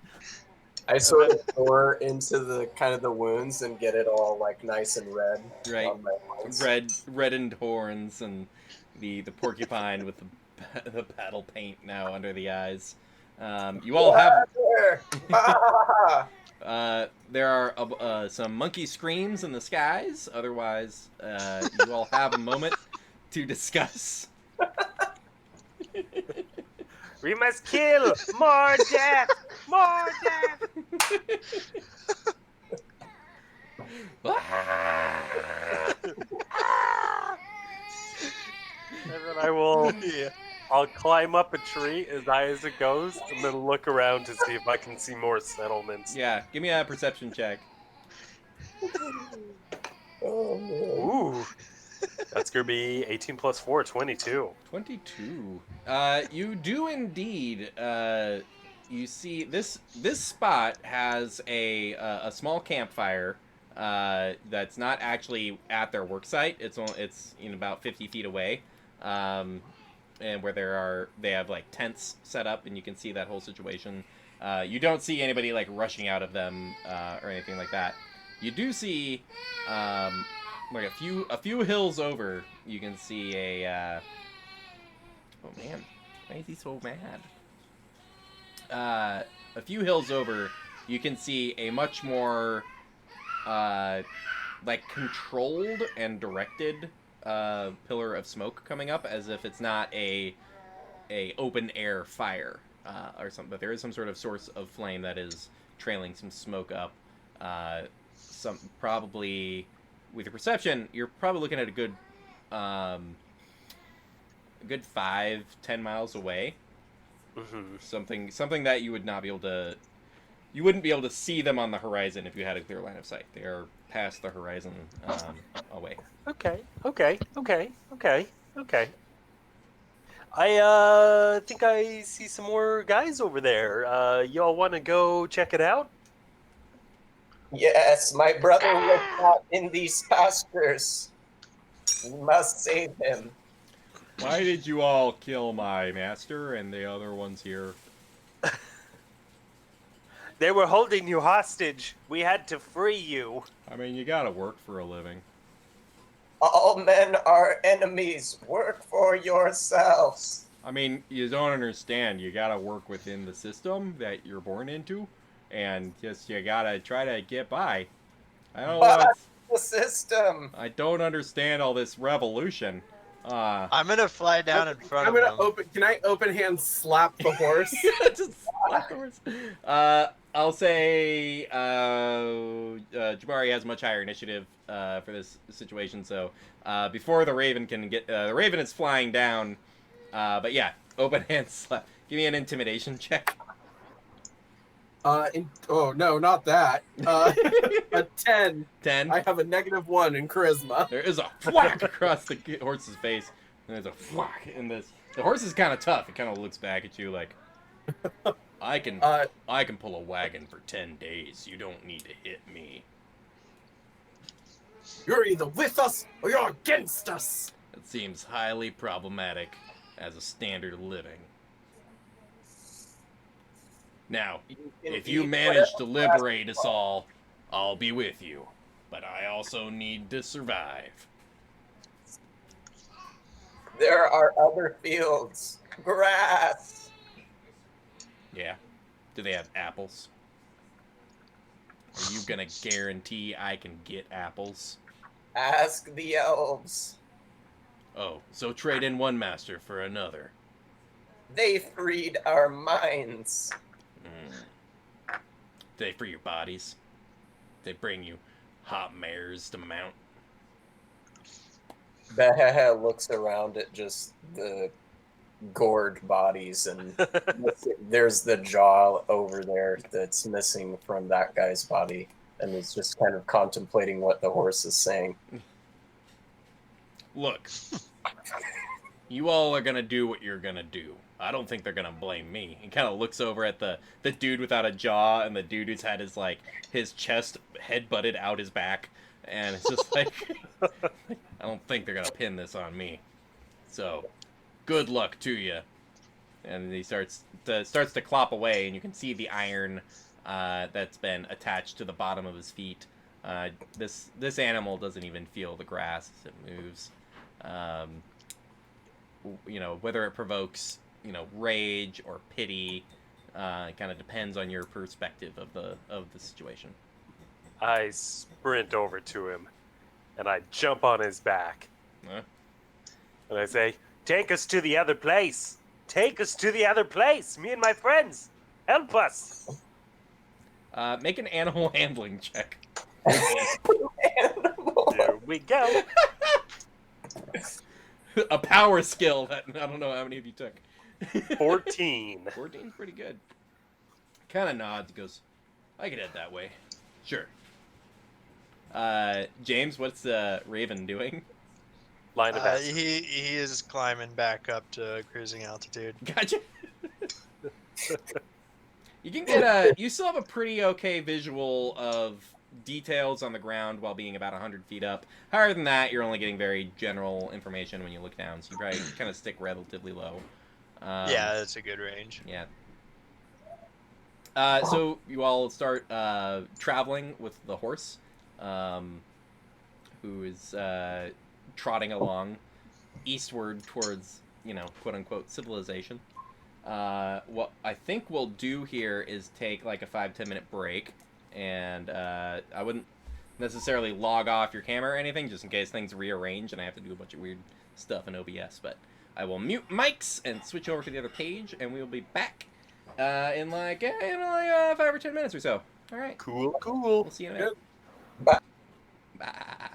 I sort of pour into the kind of the wounds and get it all like nice and red. Right. On my hands. Reddened horns and the porcupine with the battle paint now under the eyes. You all have. There are some monkey screams in the skies. Otherwise, you all have a moment to discuss. We must kill more death, more death. And then I'll climb up a tree as high as it goes, and then look around to see if I can see more settlements. Yeah, give me a perception check. Oh man. Ooh, that's gonna be 18 plus 4, 22. 22. You do indeed. You see this spot has a small campfire. That's not actually at their work site. It's about 50 feet away. And where they have like tents set up, and you can see that whole situation. You don't see anybody like rushing out of them or anything like that. You do see like a few hills over. You can see a. Oh man, why is he so mad? A few hills over, you can see a much more like controlled and directed pillar of smoke coming up, as if it's not a open air fire or something, but there is some sort of source of flame that is trailing some smoke up. Some probably with your perception, you're probably looking at a good 5-10 miles away. Mm-hmm. Something that you would not be able to. You wouldn't be able to see them on the horizon if you had a clear line of sight. They are past the horizon away. Okay. I think I see some more guys over there. Y'all want to go check it out? Yes, my brother was caught in these pastures. We must save him. Why did you all kill my master and the other ones here? They were holding you hostage. We had to free you. I mean, you gotta work for a living. All men are enemies. Work for yourselves. I mean, you don't understand. You gotta work within the system that you're born into, and just you gotta try to get by. I don't know. But the system. I don't understand all this revolution. I'm gonna fly down in front I'm of gonna him. open. Can I open hand slap the horse? Just slap the horse. I'll say Jabari has much higher initiative for this situation, so before the Raven can get... the Raven is flying down, but yeah, open hand slap. Give me an intimidation check. Oh, no, not that. A 10. 10. I have a -1 in charisma. There is a whack across the horse's face, and there's a whack in this. The horse is kind of tough. It kind of looks back at you like, I can pull a wagon for 10 days. You don't need to hit me. You're either with us or you're against us. It seems highly problematic as a standard of living. Now, if you manage to liberate us all, I'll be with you. But I also need to survive. There are other fields. Grass. Yeah. Do they have apples? Are you gonna guarantee I can get apples? Ask the elves. Oh, so trade in one master for another. They freed our minds. They free your bodies. They bring you hot mares to mount. Behehe looks around at just the gored bodies, and there's the jaw over there that's missing from that guy's body, and is just kind of contemplating what the horse is saying. Look, you all are gonna do what you're gonna do. I don't think they're gonna blame me. He kind of looks over at the dude without a jaw and the dude who's had his chest head-butted out his back, and it's just like, I don't think they're gonna pin this on me. So, good luck to you. And he starts to clop away, and you can see the iron that's been attached to the bottom of his feet. This animal doesn't even feel the grass as it moves. Whether it provokes rage or pity, it kind of depends on your perspective of the situation. I sprint over to him, and I jump on his back. Huh? And I say, "Take us to the other place! Take us to the other place! Me and my friends! Help us!" Make an animal handling check. There we go. A power skill that I don't know how many of you took. 14. 14's pretty good. Kind of nods, goes, I could head that way. Sure. James, what's Raven doing? Line of action. He is climbing back up to cruising altitude. Gotcha. You can get you still have a pretty okay visual of details on the ground while being about 100 feet up. Higher than that, you're only getting very general information when you look down, so you probably kind of stick relatively low. Yeah, that's a good range. Yeah. So you all start traveling with the horse, who is trotting along eastward towards, quote-unquote civilization. What I think we'll do here is take like a 5-10 minute break, and I wouldn't necessarily log off your camera or anything, just in case things rearrange and I have to do a bunch of weird stuff in OBS, but I will mute mics and switch over to the other page, and we will be back in like 5 or 10 minutes or so. All right. Cool. We'll see you in a minute. Bye. Bye.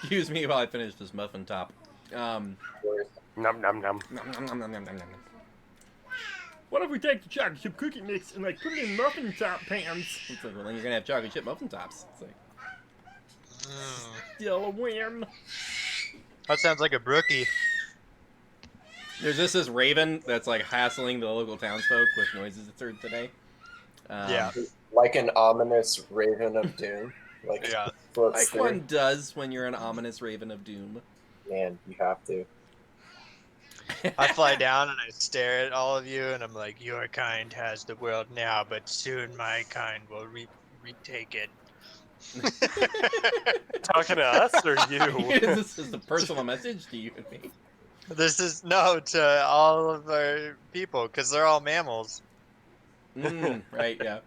Excuse me while I finish this muffin top. Num num num. Nom, nom, nom, nom, nom, nom, nom. What if we take the chocolate chip cookie mix and like put it in muffin top pans? It's like, well, then you're gonna have chocolate chip muffin tops. It's like, Still a win. That sounds like a brookie. There's this raven that's like hassling the local townsfolk with noises it's heard today. Yeah. Like an ominous raven of doom. Like, Yeah. floats Like through. one does when you're an ominous raven of doom. Man, you have to. I fly down and I stare at all of you, and I'm like, "Your kind has the world now, but soon my kind will retake it." Talking to us or you? Is this just a personal message to you and me? This is no to all of our people because they're all mammals. Right, yeah.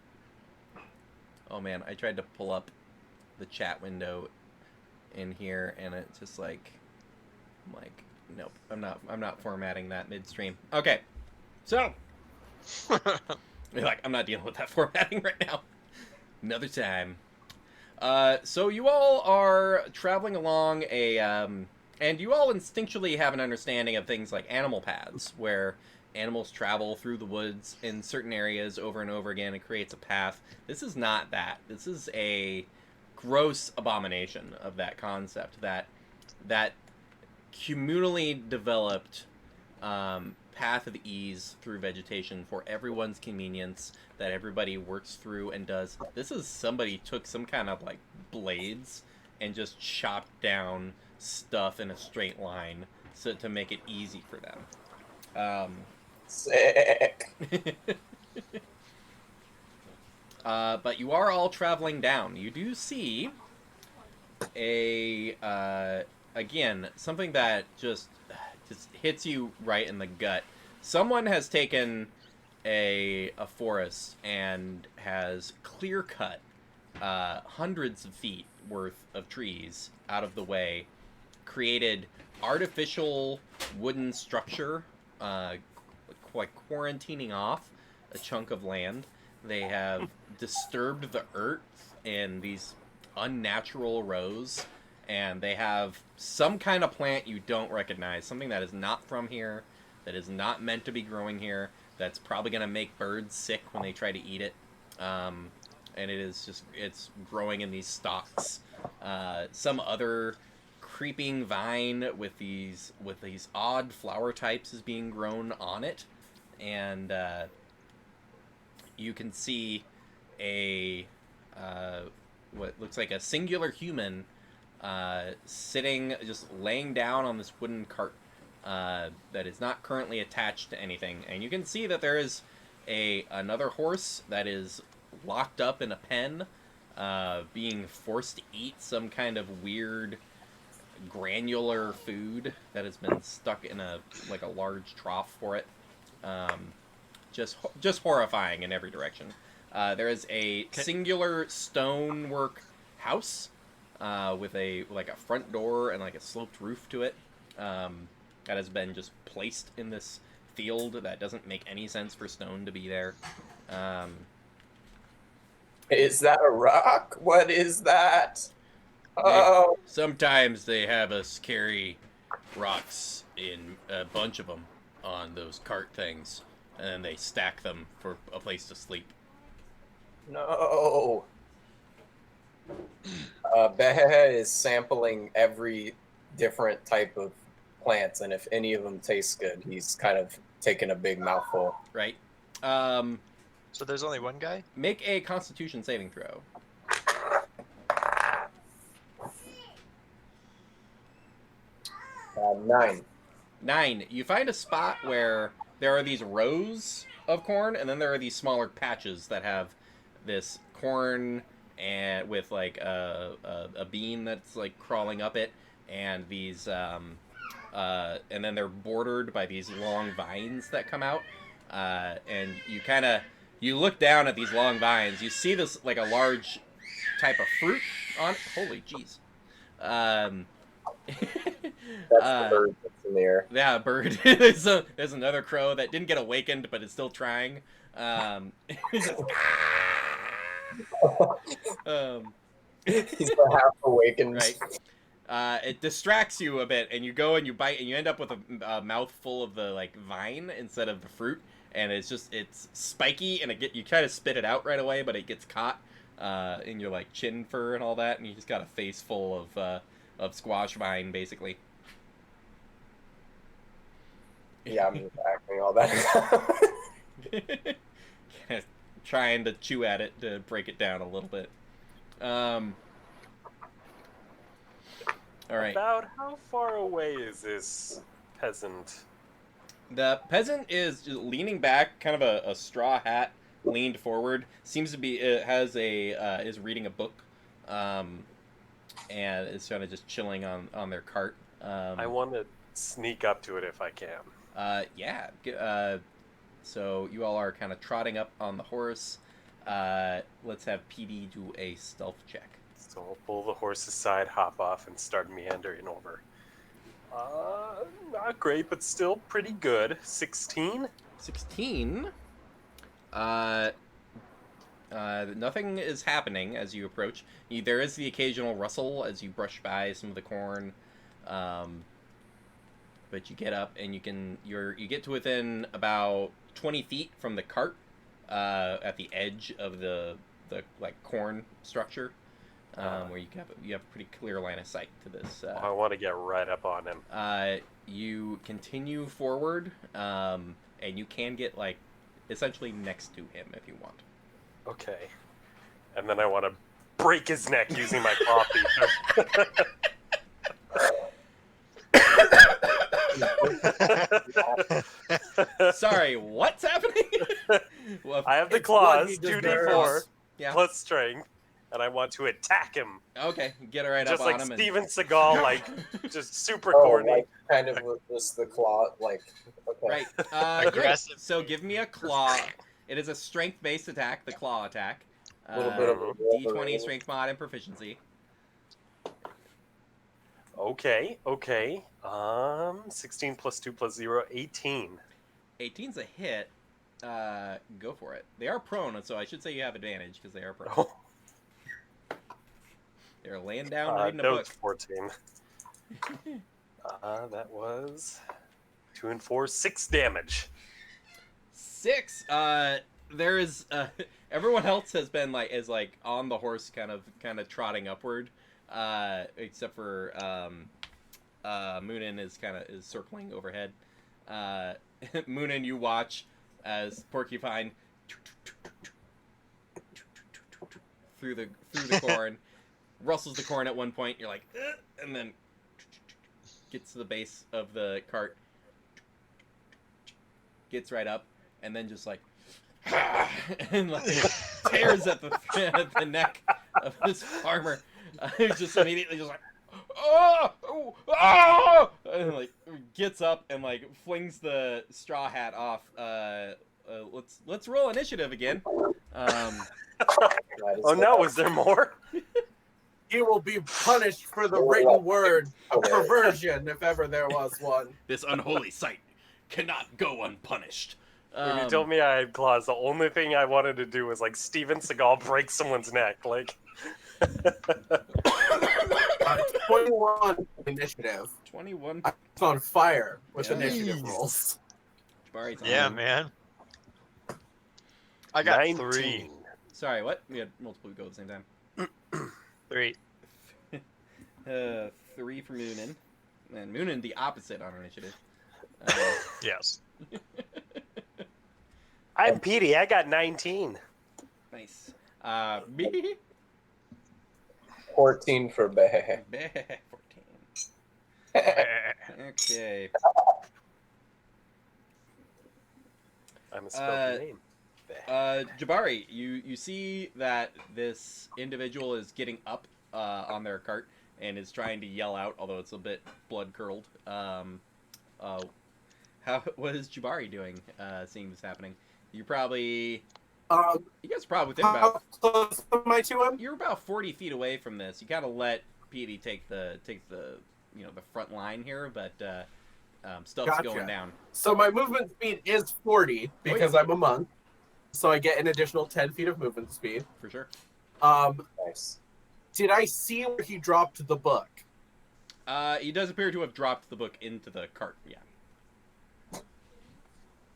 Oh man, I tried to pull up the chat window in here, and it's just like, I'm like, nope, I'm not formatting that midstream. Okay, so you're like, I'm not dealing with that formatting right now. Another time. So you all are traveling along and you all instinctually have an understanding of things like animal paths, where animals travel through the woods in certain areas over and over again. It creates a path. This is not that. This is a gross abomination of that concept. That communally developed path of ease through vegetation for everyone's convenience that everybody works through and does. This is somebody took some kind of like blades and just chopped down stuff in a straight line so to make it easy for them. Sick. But you are all traveling down. You do see again, something that just hits you right in the gut. Someone has taken a forest and has clear cut hundreds of feet worth of trees out of the way, created artificial wooden structure, like quarantining off a chunk of land. They have disturbed the earth in these unnatural rows, and they have some kind of plant you don't recognize, something that is not from here, that is not meant to be growing here, that's probably going to make birds sick when they try to eat it. And it's growing in these stalks. Some other creeping vine with these odd flower types is being grown on it, and you can see a what looks like a singular human sitting, just laying down on this wooden cart that is not currently attached to anything. And you can see that there is another horse that is locked up in a pen, being forced to eat some kind of weird granular food that has been stuck in a large trough for it. Just horrifying in every direction. There is a singular stonework house with a front door and like a sloped roof to it, that has been just placed in this field that doesn't make any sense for stone to be there. Is that a rock? What is that? Oh, Sometimes they have us carry rocks in a bunch of them on those cart things, and then they stack them for a place to sleep. no. Behehe is sampling every different type of plants, and if any of them taste good, he's kind of taking a big mouthful. Right? So there's only one guy? Make a Constitution saving throw. 9. 9. You find a spot where there are these rows of corn, and then there are these smaller patches that have this corn and with like a bean that's like crawling up it, and these and then they're bordered by these long vines that come out, and you look down at these long vines. You see this like a large type of fruit on it. Holy jeez. That's the bird that's in the air. Yeah, a bird. There's another crow that didn't get awakened, but is still trying. He's just, He's half awakened. right. It distracts you a bit, and you go and you bite, and you end up with a mouthful of the like vine instead of the fruit, and it's spiky, and you try to spit it out right away, but it gets caught in your like chin fur and all that, and you just got a face full of squash vine basically. Yeah, I'm just acting all that. Trying to chew at it to break it down a little bit. All right. About how far away is this peasant? The peasant is just leaning back, kind of a straw hat leaned forward. Seems to be is reading a book, and is kind of just chilling on their cart. I want to sneak up to it if I can. Yeah. So you all are kind of trotting up on the horse. Let's have PD do a stealth check. So I'll pull the horse aside, hop off, and start meandering over. Not great, but still pretty good. 16? 16. Nothing is happening as you approach. There is the occasional rustle as you brush by some of the corn. But you get up and you get to within about 20 feet from the cart, at the edge of the like corn structure, where you have a pretty clear line of sight to this. I want to get right up on him. You continue forward, and you can get like essentially next to him if you want. Okay. And then I want to break his neck using my coffee. Sorry, what's happening? Well, I have the It's what claws, he 2d4 deserves. Yeah. plus strength, and I want to attack him. Okay, get it right Just up like on him. Steven Seagal, like, just super Oh, corny. like kind of with just the claw, like okay. Right. Aggressive. Great. So give me a claw. It is a strength-based attack, the claw attack. A little bit of a D20 Wolverine. strength mod and proficiency. Okay. 16 plus 2 plus 0, 18. 18's a hit. Go for it. They are prone, so I should say you have advantage because they are prone. Oh, They're laying down reading a that book. was 14. That was 2 and 4, 6 damage. 6. There is everyone else has been is on the horse, kind of trotting upward, except for Moonin is circling overhead. Moonin, you watch as Porcupine through the corn, rustles the corn at one point. You're like, "Ugh," and then gets to the base of the cart, gets right up, and then just like and like tears at the neck of this farmer. Who's just immediately just like, oh, oh, oh, and like gets up and like flings the straw hat off. Let's roll initiative again. That is Oh no, is there more? You will be punished for the written word of perversion, if ever there was one. This unholy sight cannot go unpunished. When you told me I had claws, the only thing I wanted to do was like Steven Seagal break someone's neck. Like, 21 initiative. 21. It's on fire with Jeez. initiative rolls. Jabari's on. Yeah, man. I got 19. 3. Sorry, what? We had multiple go at the same time. 3. 3 for Moonin. And Moonin the opposite on initiative. Yes. I'm Petey. I got 19. Nice. Me? 14 for Behe. 14. Okay. I'm a spelled name. Jabari, you see that this individual is getting up on their cart and is trying to yell out, although it's a bit blood-curdled. What is Jabari doing, seeing this happening? You guys are probably within How about, close am I to him? you're about 40 feet away from this. You gotta let Petey take the the front line here, but stuff's Gotcha. going down. So my movement speed is 40 because I'm a monk. So I get an additional 10 feet of movement speed. For sure. Nice. Did I see where he dropped the book? He does appear to have dropped the book into the cart, yeah.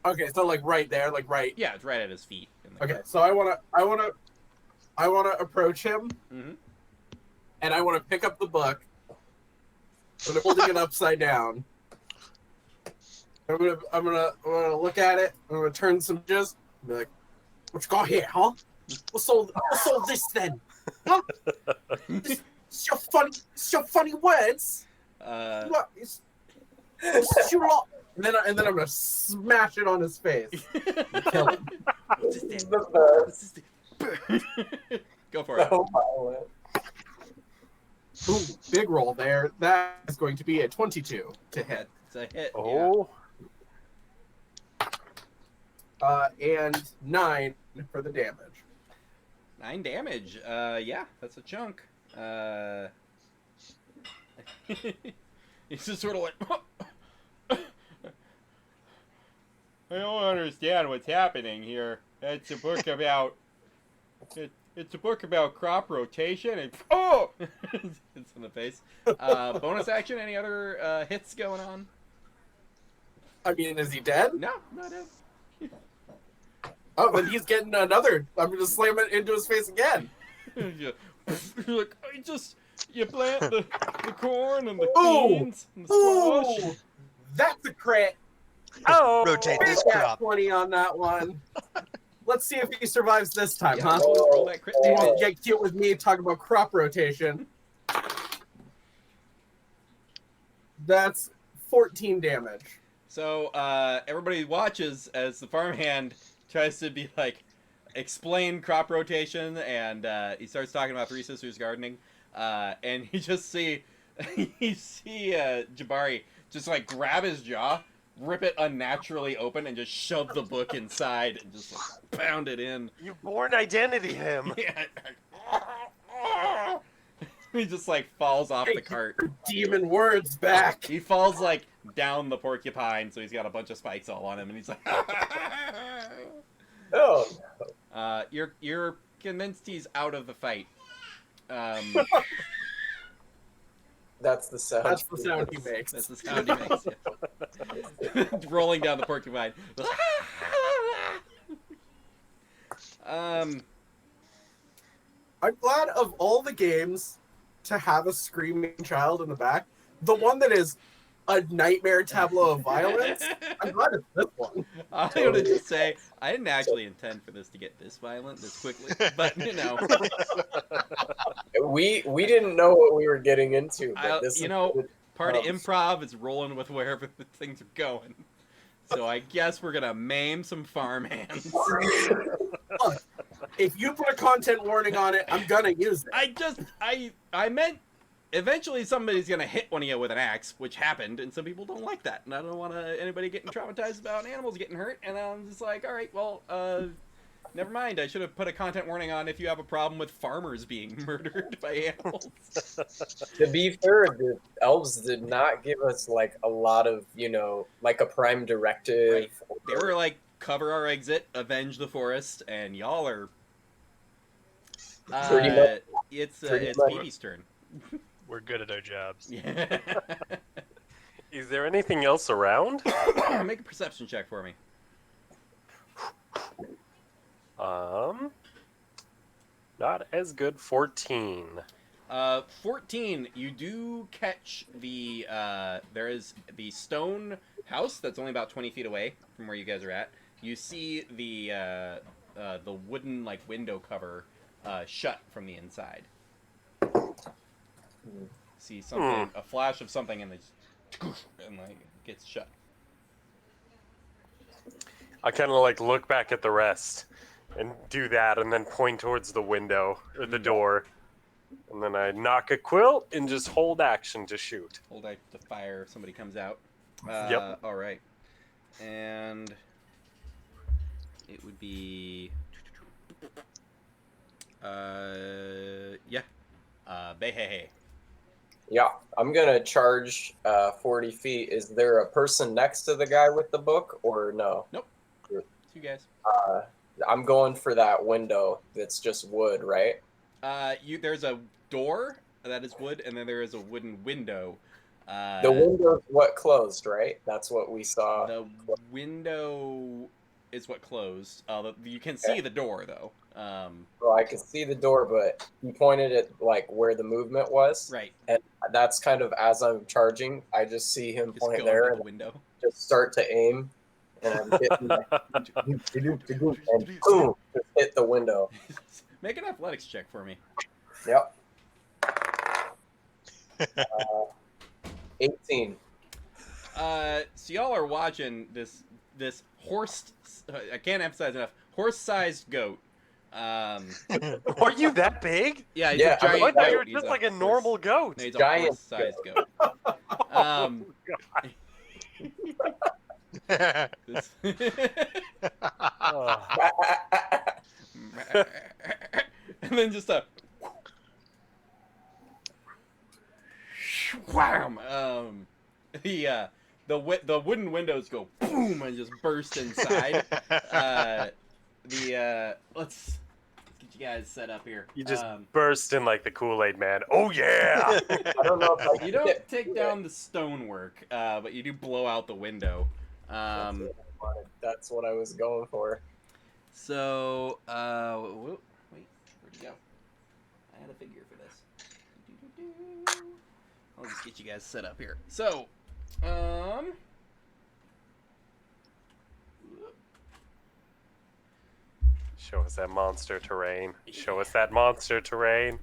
Okay, so like right there, like right. Yeah, it's right at his feet. In the Okay, cart. so I wanna approach him, Mhm. and I wanna pick up the book. I'm holding it upside down, I'm gonna look at it. I'm gonna turn some jizz. Be like, what you got here, huh? What's all this then? Huh? This your funny words. What? It's your lot. And then I'm gonna smash it on his face. Kill him. Go for it. So violent. Ooh, big roll there. That is going to be a 22 to hit. It's a hit. Oh, And 9 for the damage. 9 damage. Yeah, that's a chunk. He's just sort of like. I don't understand what's happening here. It's a book about. It's a book about crop rotation and oh, it's in the face. Bonus action. Any other hits going on? I mean, is he dead? No, not dead. Oh, then he's getting another. I'm gonna slam it into his face again. You're like, you plant the corn and the Ooh. beans and the squash. Ooh, that's a crit. oh! Rotate Big this nat crop. 20 on that one. Let's see if he survives this time, Yeah, huh? roll that crit You damage. won't get cute with me talking about crop rotation. That's 14 damage. So everybody watches as the farmhand tries to be like explain crop rotation, and he starts talking about Three Sisters gardening, and you just see Jabari just like grab his jaw, rip it unnaturally open, and just shove the book inside and just like pound it in. You born identity him. Yeah. He just like falls off the cart. Demon words back. He falls like down the porcupine, so he's got a bunch of spikes all on him, and he's like, Oh, you're convinced he's out of the fight. that's the sound. That's the sound he makes. That's the sound he makes. Yeah. Rolling down the porcupine. I'm glad of all the games to have a screaming child in the back, the one that is a nightmare tableau of violence. I'm glad it's this one. I want to just say, I didn't actually intend for this to get this violent this quickly, but you know, We didn't know what we were getting into, but this you is know, good. part of improv is rolling with wherever the things are going. So I guess we're gonna maim some farmhands. Look, if you put a content warning on it, I'm gonna use it. I meant eventually somebody's gonna hit one of you with an axe, which happened, and some people don't like that, and I don't want anybody getting traumatized about animals getting hurt. And I'm just like, all right, well, never mind. I should have put a content warning on if you have a problem with farmers being murdered by animals. To be fair, the elves did not give us like a lot of, like a prime directive. Right. They were like, cover our exit, avenge the forest, and y'all are. Pretty much. It's Pretty much. Phoebe's turn. We're good at our jobs. Yeah. Is there anything else around? Make a perception check for me. Not as good. 14. 14. You do catch the. There is the stone house that's only about 20 feet away from where you guys are at. You see the wooden like window cover shut from the inside. See something, a flash of something, and and like gets shut. I kind of like look back at the rest and do that, and then point towards the window or the door, and then I knock a quilt and just hold action to shoot. Hold out to fire if somebody comes out. Yep. All right, and it would be. Yeah. Behehe. Yeah, I'm gonna charge 40 feet. Is there a person next to the guy with the book, or no? Nope. Two guys. I'm going for that window that's just wood, right? There's a door that is wood, and then there is a wooden window. The window's what closed, right? That's what we saw. The window is what closed. You can see the door though. Well, I can see the door, but he pointed at like where the movement was. Right. And that's kind of as I'm charging, I just see him Just point go there into and the window. just start to aim. And I'm hitting and boom, just hit the window. Make an athletics check for me. Yep. 18. So y'all are watching this horse. I can't emphasize enough. Horse-sized goat. Are you that big? Yeah, he's Yeah, a giant I thought you goat. were He's just like a normal goat. No, he's a Giant horse-sized goat. This- Oh. and then just a wham. The wooden windows go boom and just burst inside. Let's get you guys set up here. You just burst in like the Kool-Aid man. Oh yeah! I don't know if I You don't take down the stonework, but you do blow out the window. That's what I was going for. So, wait, where'd he go? I had a figure for this. I'll just get you guys set up here. So, Show us that monster terrain. Show us that monster terrain.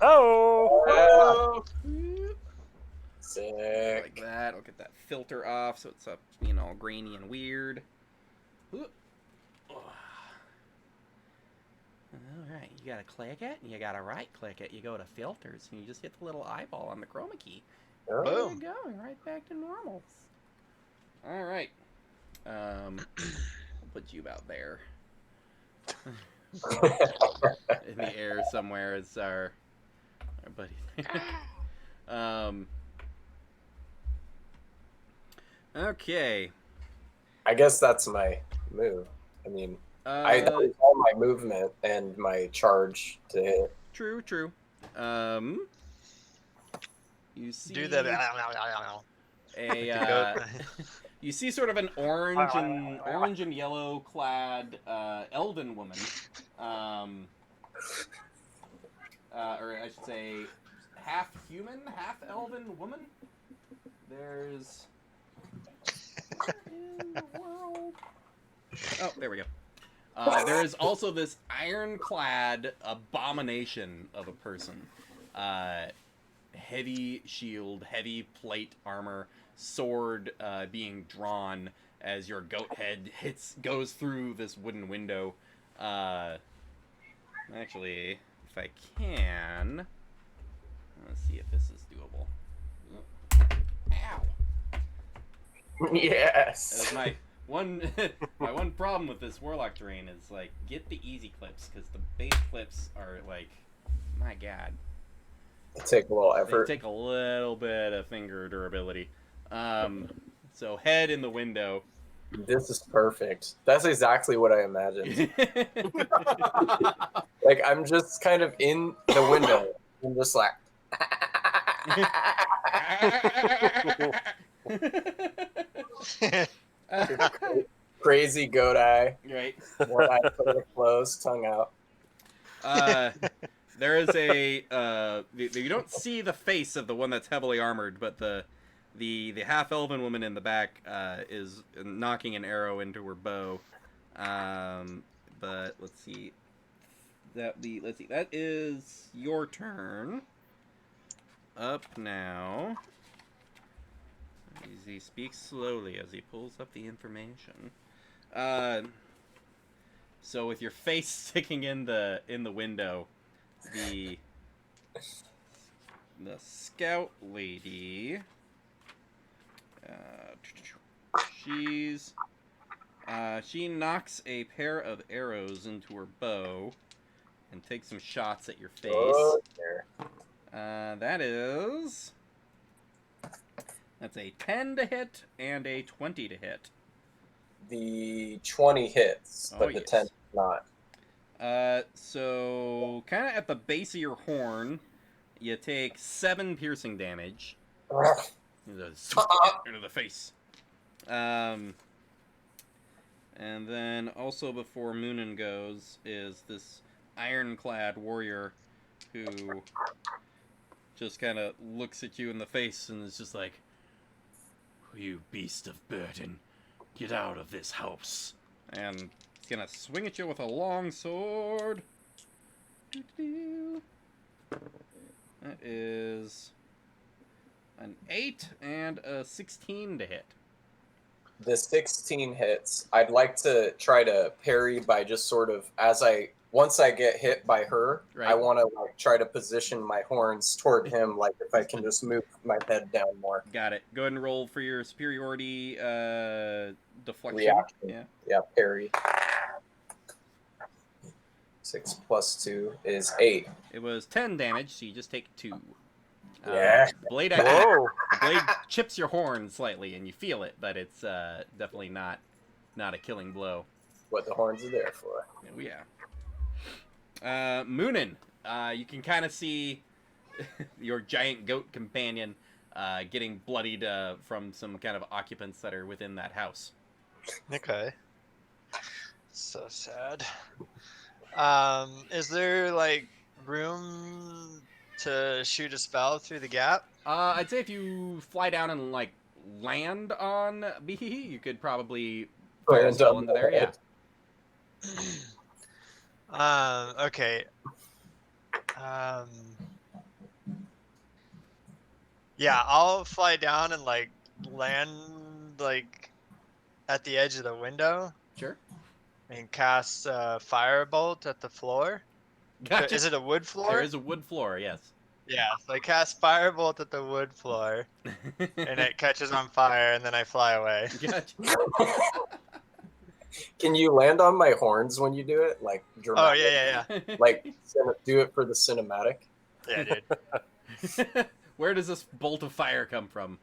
Oh! Sick. like that. I'll get that filter off so it's up, all grainy and weird. Alright, you gotta click it, and you gotta right click it. You go to filters, and you just hit the little eyeball on the chroma key. Oh. There Boom. you go, right back to normal. Alright. I'll put you about there. In the air somewhere is our buddy. Okay. I guess that's my move. I mean, I know all my movement and my charge to hit. True. You see Do that. you see sort of an orange and yellow clad elven woman, or I should say half human, half elven woman. There's in the world. Oh, there we go. There is also this ironclad abomination of a person. Heavy shield, heavy plate armor, sword being drawn as your goat head goes through this wooden window. Actually, if I can, let's see if this is doable. Ow! Yes. My one problem with this warlock terrain is like get the easy clips because the base clips are like, my god. Take a little effort. They take a little bit of finger durability. So head in the window. This is perfect. That's exactly what I imagined. Like I'm just kind of in the window and just like. Crazy goat eye. Right. One eye fully closed, tongue out. There is a you don't see the face of the one that's heavily armored, but the half elven woman in the back is knocking an arrow into her bow. But let's see. That is your turn. Up now. He speaks slowly as he pulls up the information. So with your face sticking in the window, the scout lady, she knocks a pair of arrows into her bow and takes some shots at your face. Oh, That's a 10 to hit and a 20 to hit. The 20 hits, but the yes. 10 not. So kind of at the base of your horn, you take 7 piercing damage. Into the face. And then also before Moonin goes is this ironclad warrior who just kind of looks at you in the face and is just like, "You beast of burden, get out of this house." And he's gonna swing at you with a long sword. That is an 8 and a 16 to hit. The 16 hits. I'd like to try to parry by just sort of once I get hit by her, Right. I want to like try to position my horns toward him, like if I can just move my head down more. Got it. Go ahead and roll for your superiority deflection. Reaction. Yeah, parry. 6 plus 2 is 8. It was 10 damage, so you just take 2. Yeah. Blade Whoa. the blade chips your horn slightly, and you feel it, but it's definitely not a killing blow. What the horns are there for. Oh, yeah. Moonin, you can kind of see your giant goat companion getting bloodied from some kind of occupants that are within that house. Okay. So sad. Is there like room to shoot a spell through the gap? I'd say if you fly down and like land on Bihihi, you could probably fire a Land spell on into the there. Yeah. head. Okay. Yeah, I'll fly down and like land like at the edge of the window Sure. and cast firebolt at the floor. Gotcha. Is it a wood floor? There is a wood floor. Yes. Yeah, so I cast firebolt at the wood floor and it catches on fire and then I fly away. Gotcha. Can you land on my horns when you do it? Like Oh dramatic? yeah. Like do it for the cinematic. Yeah, dude. Where does this bolt of fire come from?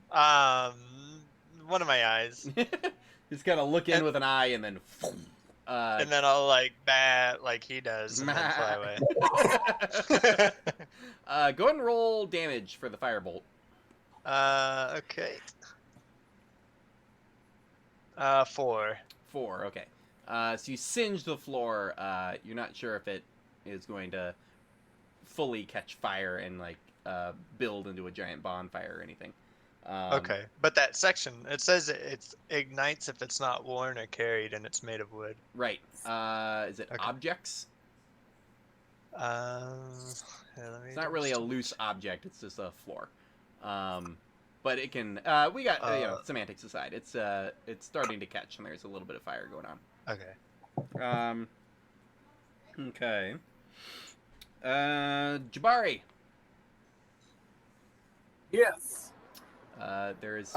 One of my eyes. He's gonna look in with an eye and then. And then I'll like bat like he does and then fly away. Go ahead and roll damage for the firebolt. Okay. 4. 4. Okay. So you singe the floor. You're not sure if it is going to fully catch fire and like build into a giant bonfire or anything. Okay, but that section, it says it ignites if it's not worn or carried and it's made of wood. Right. Is it Okay. objects? Here, let me It's not really a loose object. It's just a floor. But it can. We got semantics aside. It's starting to catch, and there's a little bit of fire going on. Okay. Okay. Jabari. Yes. There is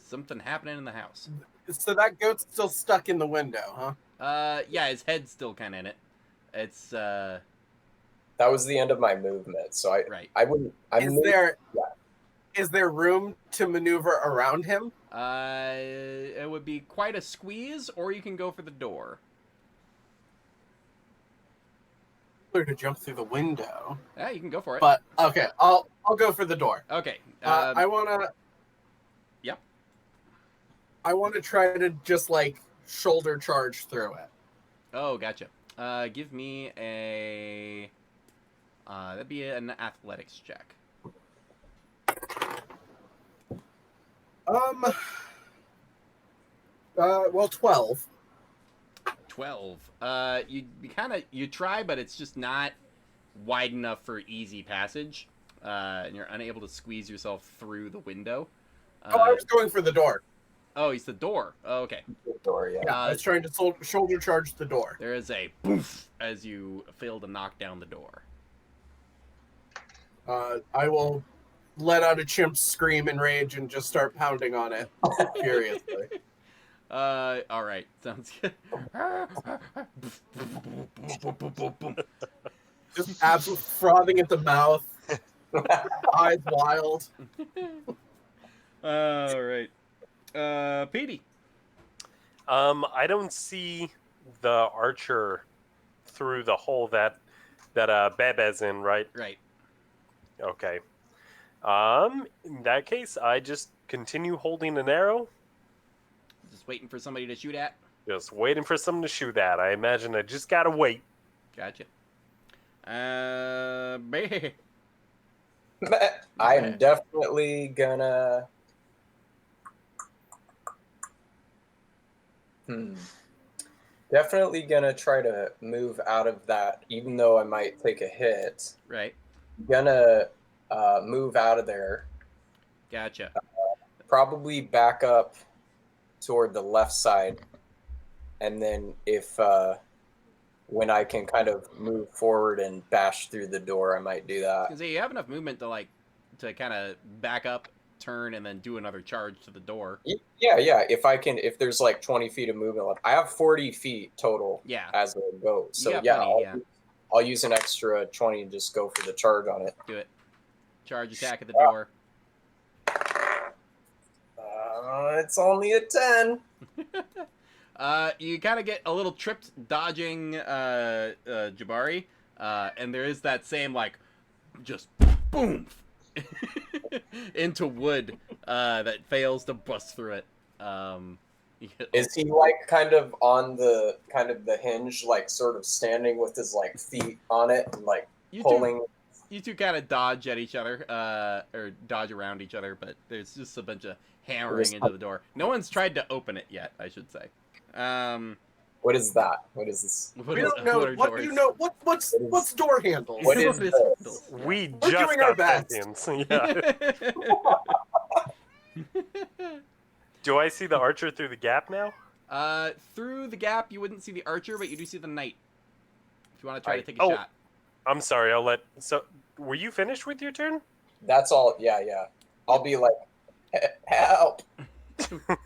something happening in the house. So that goat's still stuck in the window, huh? Yeah, his head's still kind of in it. It's That was the end of my movement, so right. I wouldn't. Is there room to maneuver around him? It would be quite a squeeze, or you can go for the door. Or to jump through the window. Yeah, you can go for it. But okay, I'll go for the door. Okay. I wanna. Yep. I want to try to just like shoulder charge through it. Oh, gotcha. Give me a. That'd be an athletics check. Well, 12. 12. You try, but it's just not wide enough for easy passage. And you're unable to squeeze yourself through the window. I was going for the door. Oh, he's the door. Oh, okay. The door, yeah. Yeah, I was trying to shoulder charge the door. There is a poof as you fail to knock down the door. I will let out a chimp scream in rage and just start pounding on it furiously. All right. Sounds good. Just absolutely frothing at the mouth, eyes wild. All right. Petey. I don't see the archer through the hole that Bebe's in, right? Right. Okay. In that case, I just continue holding an arrow. Just Just waiting for somebody to shoot at. Just waiting for someone to shoot at. I imagine I just gotta wait. Gotcha. Meh. I'm definitely gonna. Definitely gonna try to move out of that, even though I might take a hit. Right. Gonna move out of there. Gotcha. Probably back up toward the left side, and then if when I can kind of move forward and bash through the door, I might do that. Because you have enough movement to kind of back up, turn, and then do another charge to the door. Yeah. If there's like 20 feet of movement left, I have 40 feet total. Yeah. As I go. So got yeah, plenty, I'll use an extra 20 and just go for the charge on it. Do it. Charge attack at the door. It's only a 10. You kind of get a little tripped dodging Jabari, and there is that same like, just boom into wood that fails to bust through it. Is he like kind of on the hinge, like sort of standing with his like feet on it and like pulling? You two kind of dodge at each other, or dodge around each other, but there's just a bunch of hammering into the door. No one's tried to open it yet, I should say. What is that? What is this? We don't know. What do you know? What's door handles? What is this? We We're just doing our got best. sentience. Yeah. Do I see the archer through the gap now? Through the gap, you wouldn't see the archer, but you do see the knight. If you want to try to take a shot. I'm sorry. I'll let. So, were you finished with your turn? That's all. Yeah. I'll be like, help.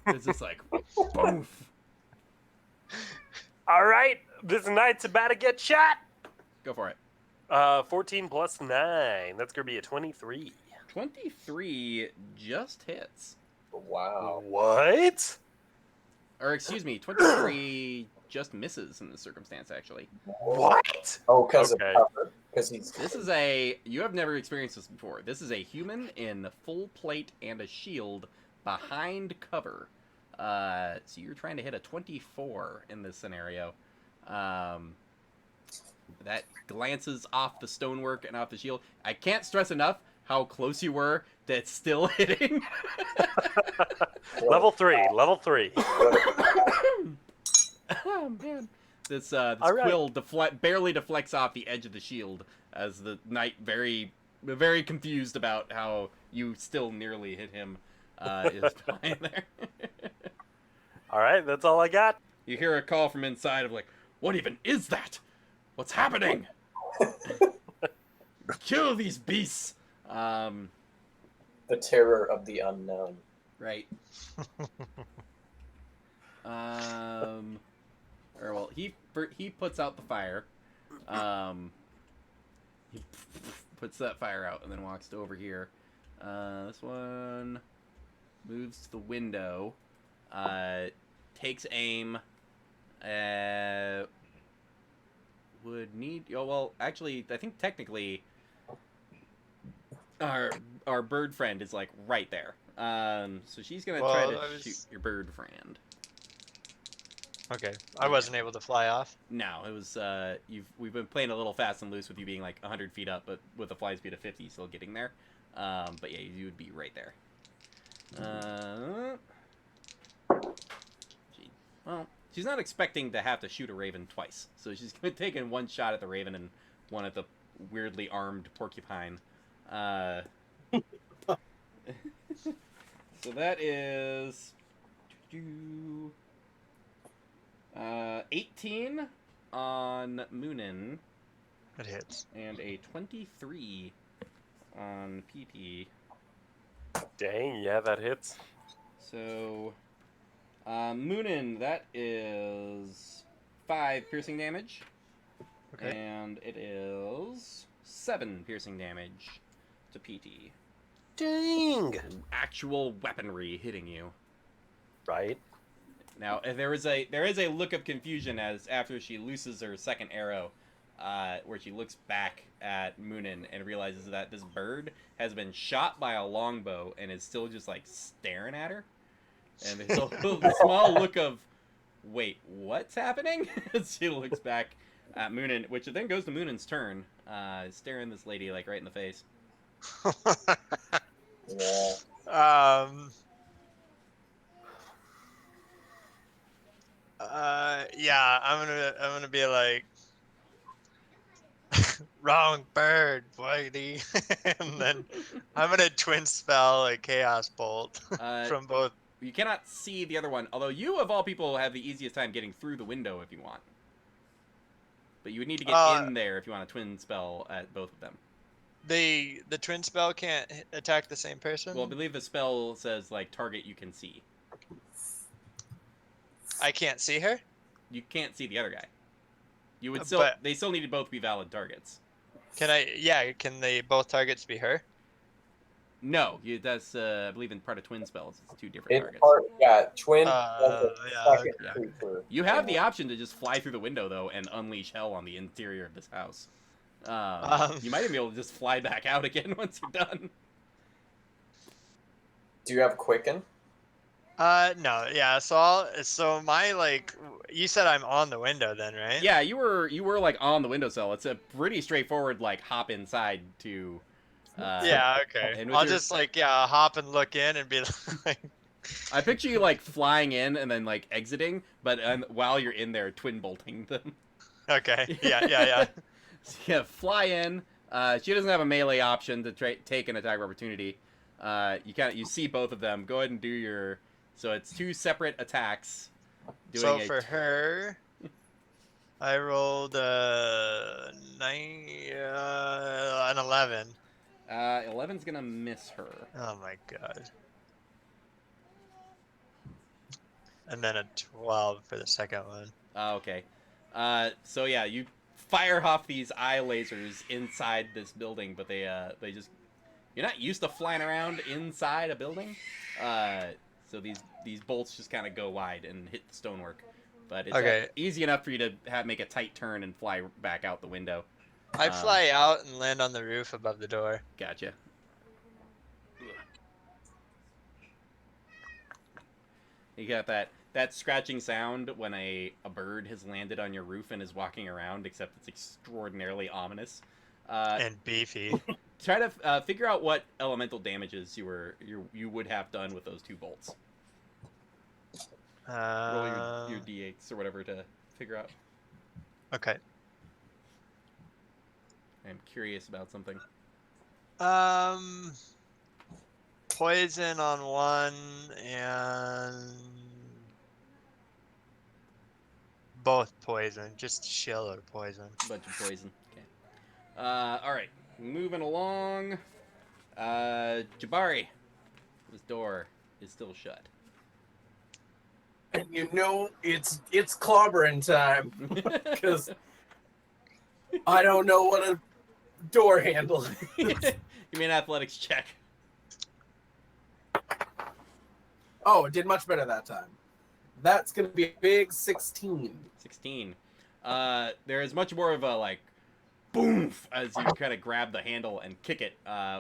It's just like, boof. All right, this knight's about to get shot. Go for it. 14 plus 9. That's gonna be a 23. 23 just hits. Wow. What? Or excuse me, 23 just misses in this circumstance, actually. What? Oh, because Okay. of cover. Because he's. This is you have never experienced this before. This is a human in full plate and a shield behind cover. So you're trying to hit a 24 in this scenario. That glances off the stonework and off the shield. I can't stress enough how close you were to it still hitting. Level 3. Level 3. Oh man. This right. quill barely deflects off the edge of the shield as the knight, very, very confused about how you still nearly hit him, is behind there. All right, that's all I got. You hear a call from inside of like, what even is that? What's happening? Kill these beasts. The terror of the unknown. Right. Or well, he puts out the fire. He puts that fire out and then walks to over here. This one moves to the window. Takes aim. Would need. Oh well, actually, I think technically, our bird friend is like right there. So she's gonna try to shoot your bird friend. Okay, I wasn't able to fly off. No, it was we've been playing a little fast and loose with you being like 100 feet up, but with a fly speed of 50, still getting there. But yeah, you would be right there. Well, she's not expecting to have to shoot a raven twice, so she's gonna take in one shot at the raven and one at the weirdly armed porcupine. So that is 18 on Moonin. It hits. And a 23 on PP. Dang, yeah, that hits. So, Moonin, that is 5 piercing damage. Okay. And it is 7 piercing damage to PT. Dang. Actual weaponry hitting you. Right. Now, there is a look of confusion as after she looses her second arrow, where she looks back at Moonin and realizes that this bird has been shot by a longbow and is still just like staring at her. And there's a small look of, wait, what's happening? As she looks back at Moonin, which then goes to Moonin's turn, staring this lady like right in the face. Yeah. Yeah, I'm gonna be like, wrong bird, Whitey, and then I'm gonna twin spell a chaos bolt from both. You cannot see the other one, although you of all people have the easiest time getting through the window if you want. But you would need to get in there if you want a twin spell at both of them. The twin spell can't attack the same person. Well, I believe the spell says like target you can see. I can't see her. You can't see the other guy. You would still. They still need to both be valid targets. Can I? Yeah. Can they both targets be her? No, that's I believe in part of twin spells. It's 2 different targets. Twin. You have the option to just fly through the window though and unleash hell on the interior of this house. You might even be able to just fly back out again once you're done. Do you have Quicken? No. Yeah. So my like, you said I'm on the window then, right? Yeah, you were like on the windowsill. It's a pretty straightforward like hop inside to. Yeah. Okay. I'll just like hop and look in and be like. I picture you like flying in and then like exiting, but while you're in there, twin bolting them. Okay. Yeah. So, yeah, fly in. She doesn't have a melee option to take an attack of opportunity. You see both of them. Go ahead and do your. So it's 2 separate attacks. So for her, I rolled an 11. 11's gonna miss her. Oh my god. And then a 12 for the second one. Okay. So yeah, you fire off these eye lasers inside this building, but they just, you're not used to flying around inside a building, so these bolts just kind of go wide and hit the stonework, but it's easy enough for you to make a tight turn and fly back out the window. I fly out and land on the roof above the door. Gotcha. You got that scratching sound when a bird has landed on your roof and is walking around, except it's extraordinarily ominous. And beefy. Try to figure out what elemental damages you would have done with those 2 bolts. Roll your d8s or whatever to figure out. Okay. I'm curious about something. Poison on 1 and both poison, just shield or poison. Bunch of poison. Okay. All right. Moving along. Jabari. This door is still shut. And you know it's clobbering time because I don't know what a door handle is. Give me an athletics check. Oh, it did much better that time. That's going to be a big 16. 16. There is much more of a, like, boom, as you kind of grab the handle and kick it.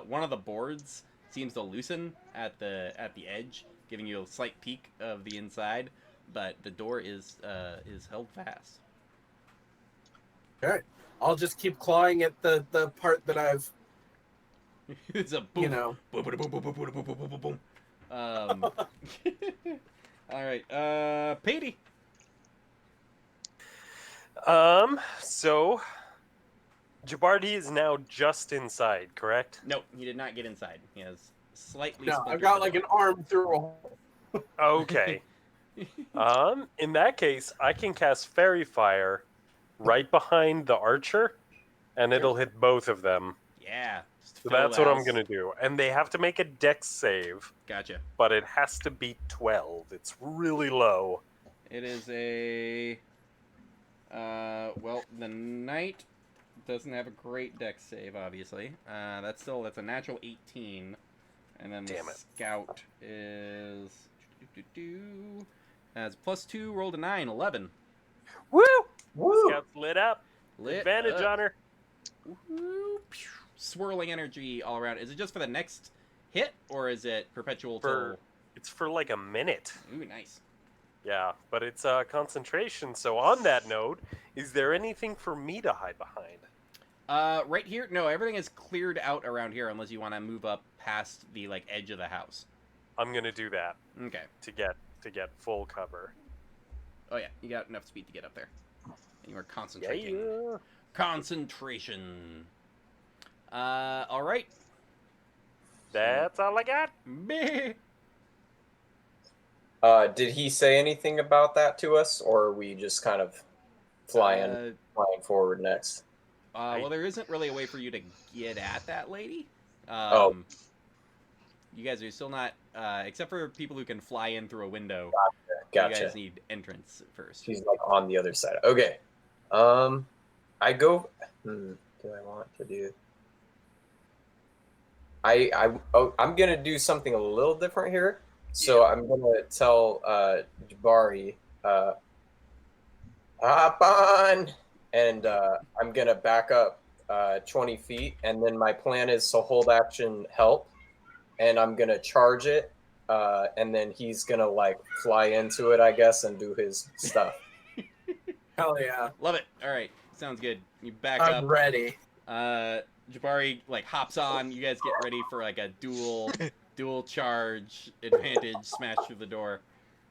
One of the boards seems to loosen at the edge, giving you a slight peek of the inside, but the door is held fast. All right. I'll just keep clawing at the part that I've... It's a boom. You know. Boom, boom, boom, boom, boom, boom, boom, boom, boom. All right, Patey. So Jabardi is now just inside, correct? No, he did not get inside. He has slightly. No, I've got like an arm through a hole. Okay. In that case, I can cast Fairy Fire right behind the archer, and it'll hit both of them. Yeah. So that's what I'm gonna do, and they have to make a Dex save. Gotcha. But it has to be 12. It's really low. It is a. Well, the knight doesn't have a great Dex save, obviously. That's a natural 18, and then the scout is has +2, rolled a 9, 11. Woo! Woo! Scout's lit up. Advantage on her. Woo. Swirling energy all around. Is it just for the next hit, or is it perpetual till It's for like a minute. Ooh, nice. Yeah, but it's concentration. So on that note, is there anything for me to hide behind? Right here? No, everything is cleared out around here unless you want to move up past the like edge of the house. I'm gonna do that Okay. to get full cover. Oh yeah, you got enough speed to get up there. And you are concentrating. Yeah. Concentration. All right. That's all I got. Meh. Did he say anything about that to us, or are we just kind of flying forward next? Well, there isn't really a way for you to get at that lady. You guys are still not, except for people who can fly in through a window. Gotcha. You guys need entrance first. She's like on the other side. Okay. I go. Do I want to do? I'm gonna do something a little different here. So I'm gonna tell Jabari, hop on, and I'm gonna back up 20 feet, and then my plan is to hold action help, and I'm gonna charge it, and then he's gonna like fly into it, I guess, and do his stuff. Hell yeah. Love it. All right, sounds good. You back I'm up. ready. Jabari like hops on. You guys get ready for like a dual charge advantage smash through the door.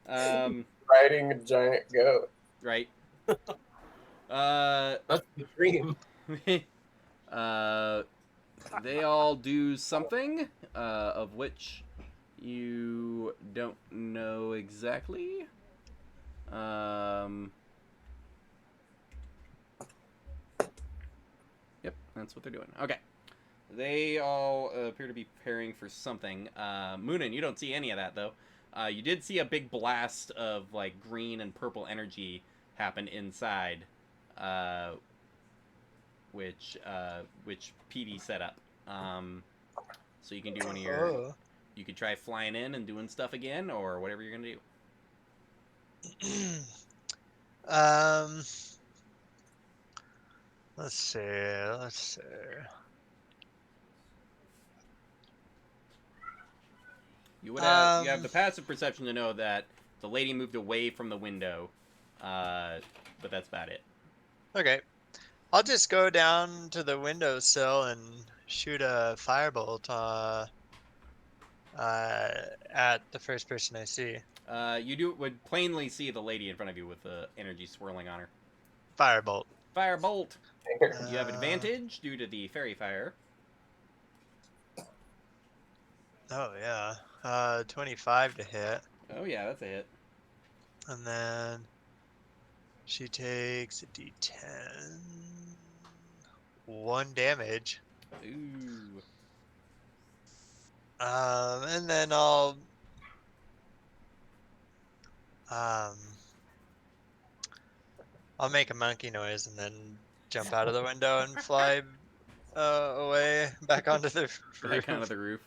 Riding a giant goat. Right. That's the dream. They all do something, of which you don't know exactly. Yep, that's what they're doing. Okay. They all appear to be preparing for something. Moonin, you don't see any of that, though. You did see a big blast of, like, green and purple energy happen inside, which PD set up. So you can do one of your... Oh. You could try flying in and doing stuff again, or whatever you're going to do. Let's see. You would have, you have the passive perception to know that the lady moved away from the window, but that's about it. Okay. I'll just go down to the windowsill and shoot a firebolt at the first person I see. You would plainly see the lady in front of you with the energy swirling on her. Firebolt. Firebolt! You have advantage due to the fairy fire. Oh, yeah. 25 to hit. Oh yeah, that's a hit. And then she takes a d10. 1 damage. Ooh. And then I'll make a monkey noise and then jump out of the window and fly away back onto the roof. Back onto the roof.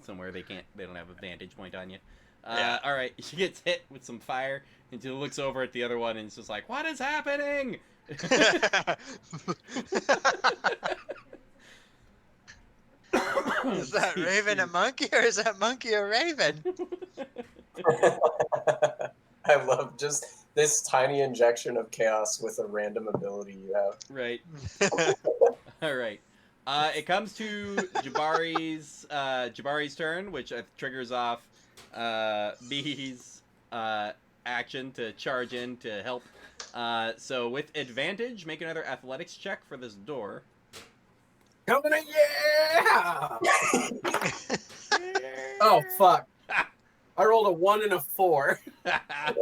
Somewhere they don't have a vantage point on you. Yeah. All right, she gets hit with some fire, and she looks over at the other one, and it's just like, "What is happening?" Is that raven a monkey or is that monkey a raven? I love just this tiny injection of chaos with a random ability you have. Right. All right. It comes to Jabari's turn, which triggers off B's action to charge in to help. So with advantage, make another athletics check for this door. Coming in, yeah! Oh, fuck. I rolled a 1 and a 4. At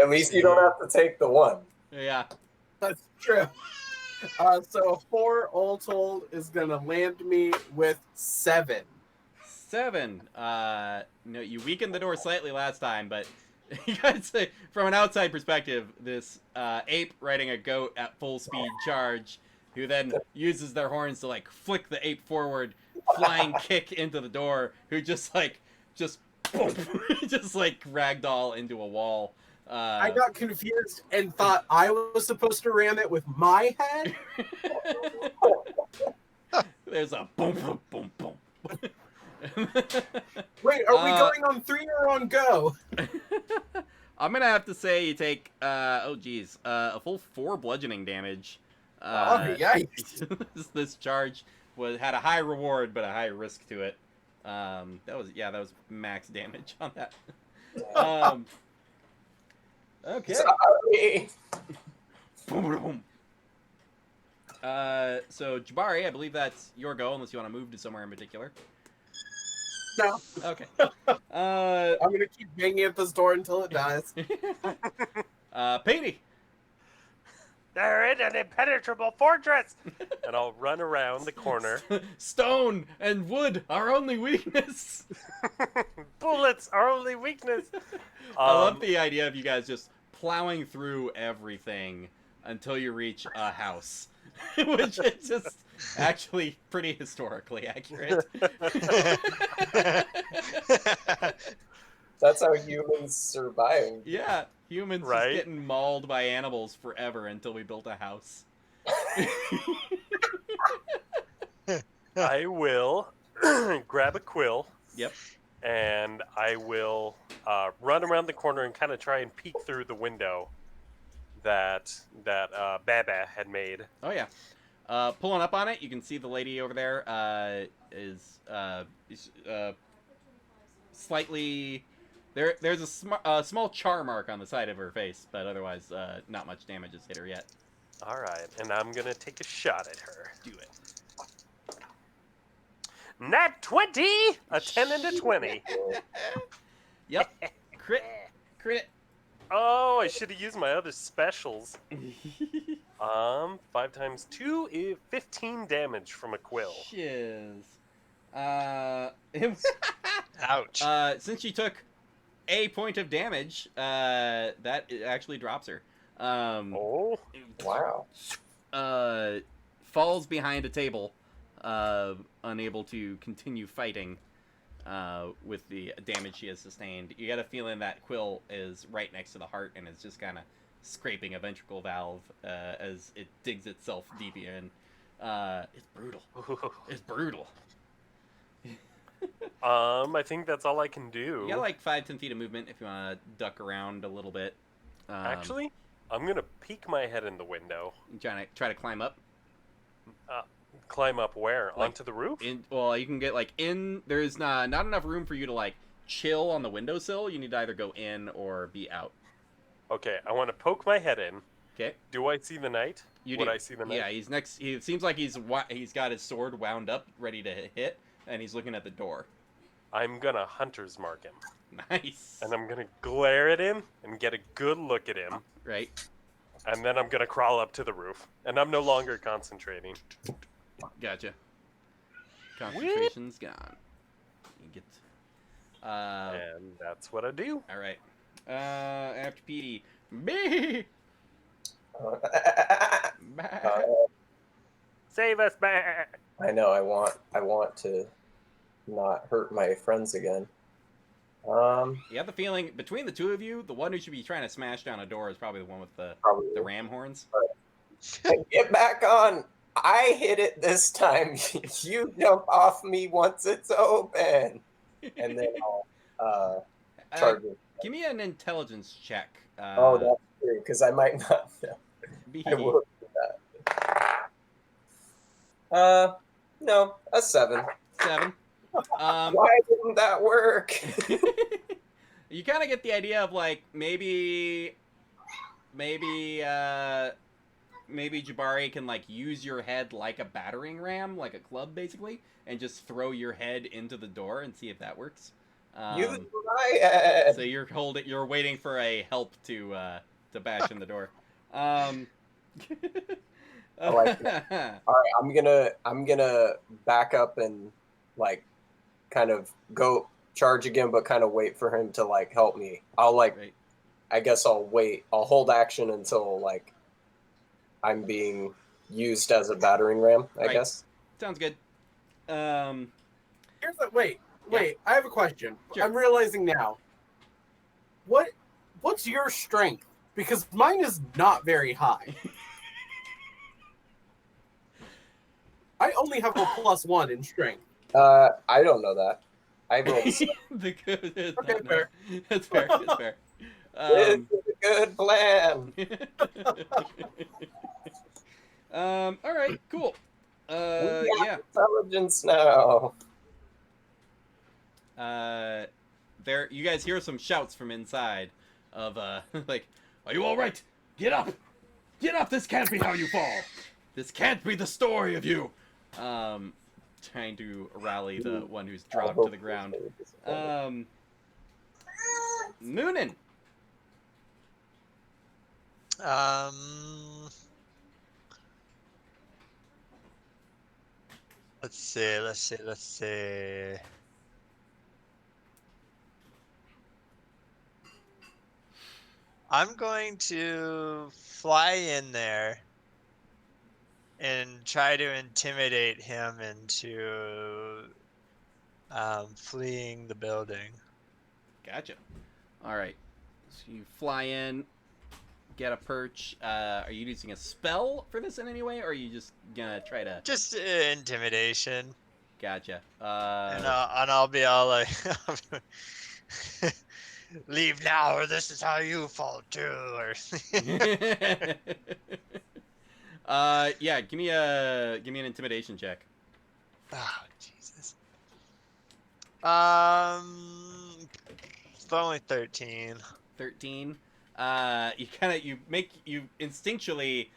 least you don't have to take the 1. Yeah. That's true. So 4 all told is going to land me with 7. 7. No, you weakened the door slightly last time, but you gotta say, from an outside perspective, this ape riding a goat at full speed charge, who then uses their horns to like flick the ape forward, flying kick into the door, who just like ragdoll into a wall. I got confused and thought I was supposed to ram it with my head. There's a boom, boom, boom, boom. Wait, are we going on 3 or on go? I'm gonna have to say you take a full 4 bludgeoning damage. Yikes. This charge had a high reward but a high risk to it. That was max damage on that. Okay. Sorry. Boom. So Jabari, I believe that's your go, unless you want to move to somewhere in particular. No. Okay. I'm gonna keep banging at this door until it dies. Petey. They're in an impenetrable fortress! And I'll run around the corner. Stone and wood, our only weakness. Bullets, our only weakness. I love the idea of you guys just plowing through everything until you reach a house, which is just actually pretty historically accurate. That's how humans survive. Yeah, humans Right? just getting mauled by animals forever until we built a house. I will grab a quill. Yep. And I will run around the corner and kind of try and peek through the window that Baba had made. Oh yeah. Pulling up on it, you can see the lady over there is slightly. There's a small char mark on the side of her face, but otherwise, not much damage has hit her yet. All right, and I'm gonna take a shot at her. Do it. Nat 20, a 10 and a 20. Yep. Crit it. Oh, I should have used my other specials. 5 times 2 is 15 damage from a quill. Shiz. Ouch. Since she took a point of damage, that actually drops her. Oh, Wow. Falls behind a table, unable to continue fighting with the damage she has sustained. You get a feeling that quill is right next to the heart and is just kind of scraping a ventricle valve as it digs itself deep in. It's brutal. It's brutal. I think that's all I can do. You got like 5-10 feet of movement if you want to duck around a little bit. Actually, I'm gonna peek my head in the window. You try to climb up. Climb up where? Like, onto the roof? Well, you can get like in. There's not enough room for you to like chill on the windowsill. You need to either go in or be out. Okay, I want to poke my head in. Okay. Do I see the knight? Would I see the knight? Yeah, he's next. It seems like he's got his sword wound up, ready to hit, and he's looking at the door. I'm gonna hunter's mark him. Nice. And I'm gonna glare at him and get a good look at him. Right. And then I'm gonna crawl up to the roof. And I'm no longer concentrating. Gotcha. Concentration's gone. You get. And that's what I do. All right. After PD. Me. Save us, man! I know. I want to not hurt my friends again. You have the feeling between the two of you, the one who should be trying to smash down a door is probably the one with the ram horns. Get back on. I hit it this time. You jump off me once it's open, and then I'll charge it. Give me an intelligence check. Oh, that's true, because I might not know. I will do that. No, a 7. 7. Why didn't that work? You kind of get the idea of like maybe Jabari can like use your head like a battering ram, like a club basically, and just throw your head into the door and see if that works. Use my head. So you're waiting for a help to bash in the door. I like that. All right, I'm gonna back up and like kind of go charge again, but kind of wait for him to like help me. I'll like, Right. I guess I'll wait. I'll hold action until like I'm being used as a battering ram. I Right. guess. Sounds good. Here's the wait. I have a question. Sure. I'm realizing now. What's your strength? Because mine is not very high. I only have a +1 in strength. I don't know that. I rolled. The good. Okay, fair. That's fair. That's fair. This is a good plan. All right. Cool. We got Yeah. intelligence now. There. You guys hear some shouts from inside, of like, "Are you all right? Get up! Get up! This can't be how you fall. This can't be the story of you." Trying to rally the one who's dropped to the ground. Moonin. Let's see. I'm going to fly in there and try to intimidate him into fleeing the building. Gotcha. All right. So you fly in, get a perch. Are you using a spell for this in any way, or are you just gonna try to? Just intimidation. Gotcha. And I'll be all like, leave now or this is how you fall too. Or Yeah. Give me an intimidation check. oh, Jesus. It's only 13. 13. You instinctually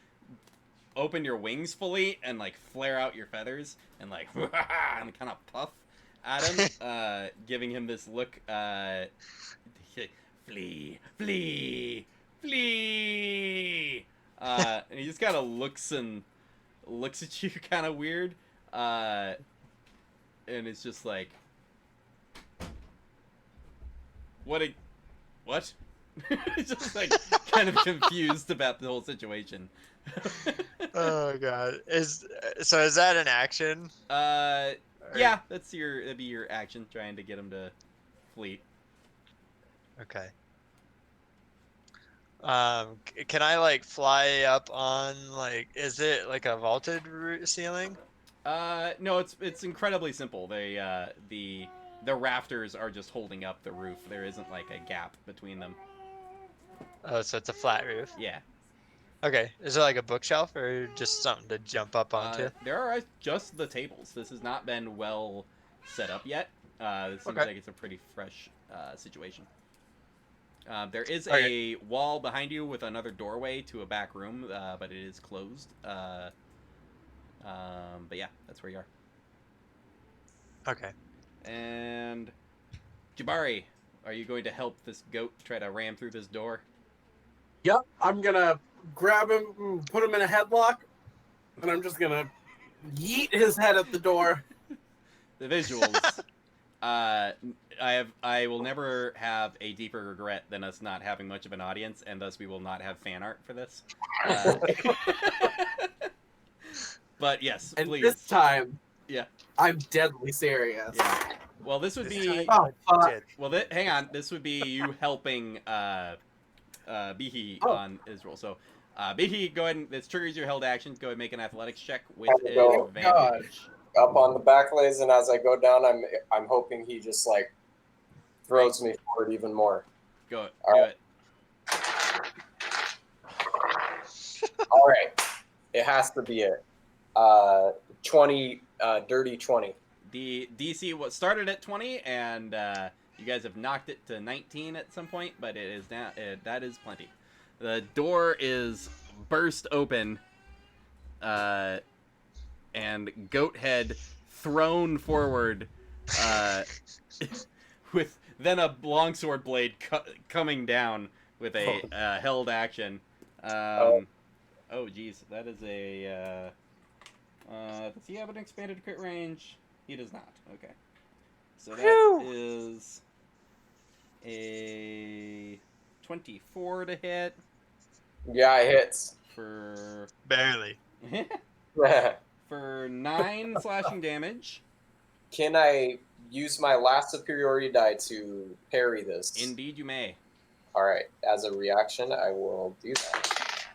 open your wings fully and like flare out your feathers and like and kind of puff at him, giving him this look. Flee, flee, flee. And he just kind of looks at you kind of weird, and it's just like, what? Just like kind of confused about the whole situation. Oh god. Is that an action? Yeah, that'd be your action, trying to get him to flee. Okay. Can I like fly up on like? Is it like a vaulted ceiling? No, it's incredibly simple. The rafters are just holding up the roof. There isn't like a gap between them. Oh, so it's a flat roof. Yeah. Okay. Is it like a bookshelf or just something to jump up onto? There are just the tables. This has not been well set up yet. This seems Okay. like it's a pretty fresh situation. There is Okay. a wall behind you with another doorway to a back room, but it is closed. But yeah, that's where you are. Okay. And Jabari, are you going to help this goat try to ram through this door? Yep, I'm gonna grab him, put him in a headlock, and I'm just gonna yeet his head at the door. The visuals. I will never have a deeper regret than us not having much of an audience, and thus we will not have fan art for this. But yes, And please. this time, Yeah. I'm deadly serious. Yeah. Well, this would This be. time- Oh, fuck. Well, hang on. This would be you helping Bihi Oh. on Israel. So, Bihi, go ahead and this triggers your held action. Go ahead and make an athletics check with How's it going? advantage. Up on the back lays, and as I go down, I'm hoping he just like throws me forward even more. Go it. All Do right. it. All right, it has to be it. 20, dirty 20. The DC was started at 20, and you guys have knocked it to 19 at some point, but it is now that is plenty. The door is burst open, and goat head thrown forward, with then a longsword blade coming down with a held action. Oh geez, that is a. Does he have an expanded crit range? He does not. Okay. So that is a 24 to hit Yeah, it hits. for Barely. for 9 slashing damage. Can I use my last superiority die to parry this? Indeed, you may. All right, as a reaction, I will do that.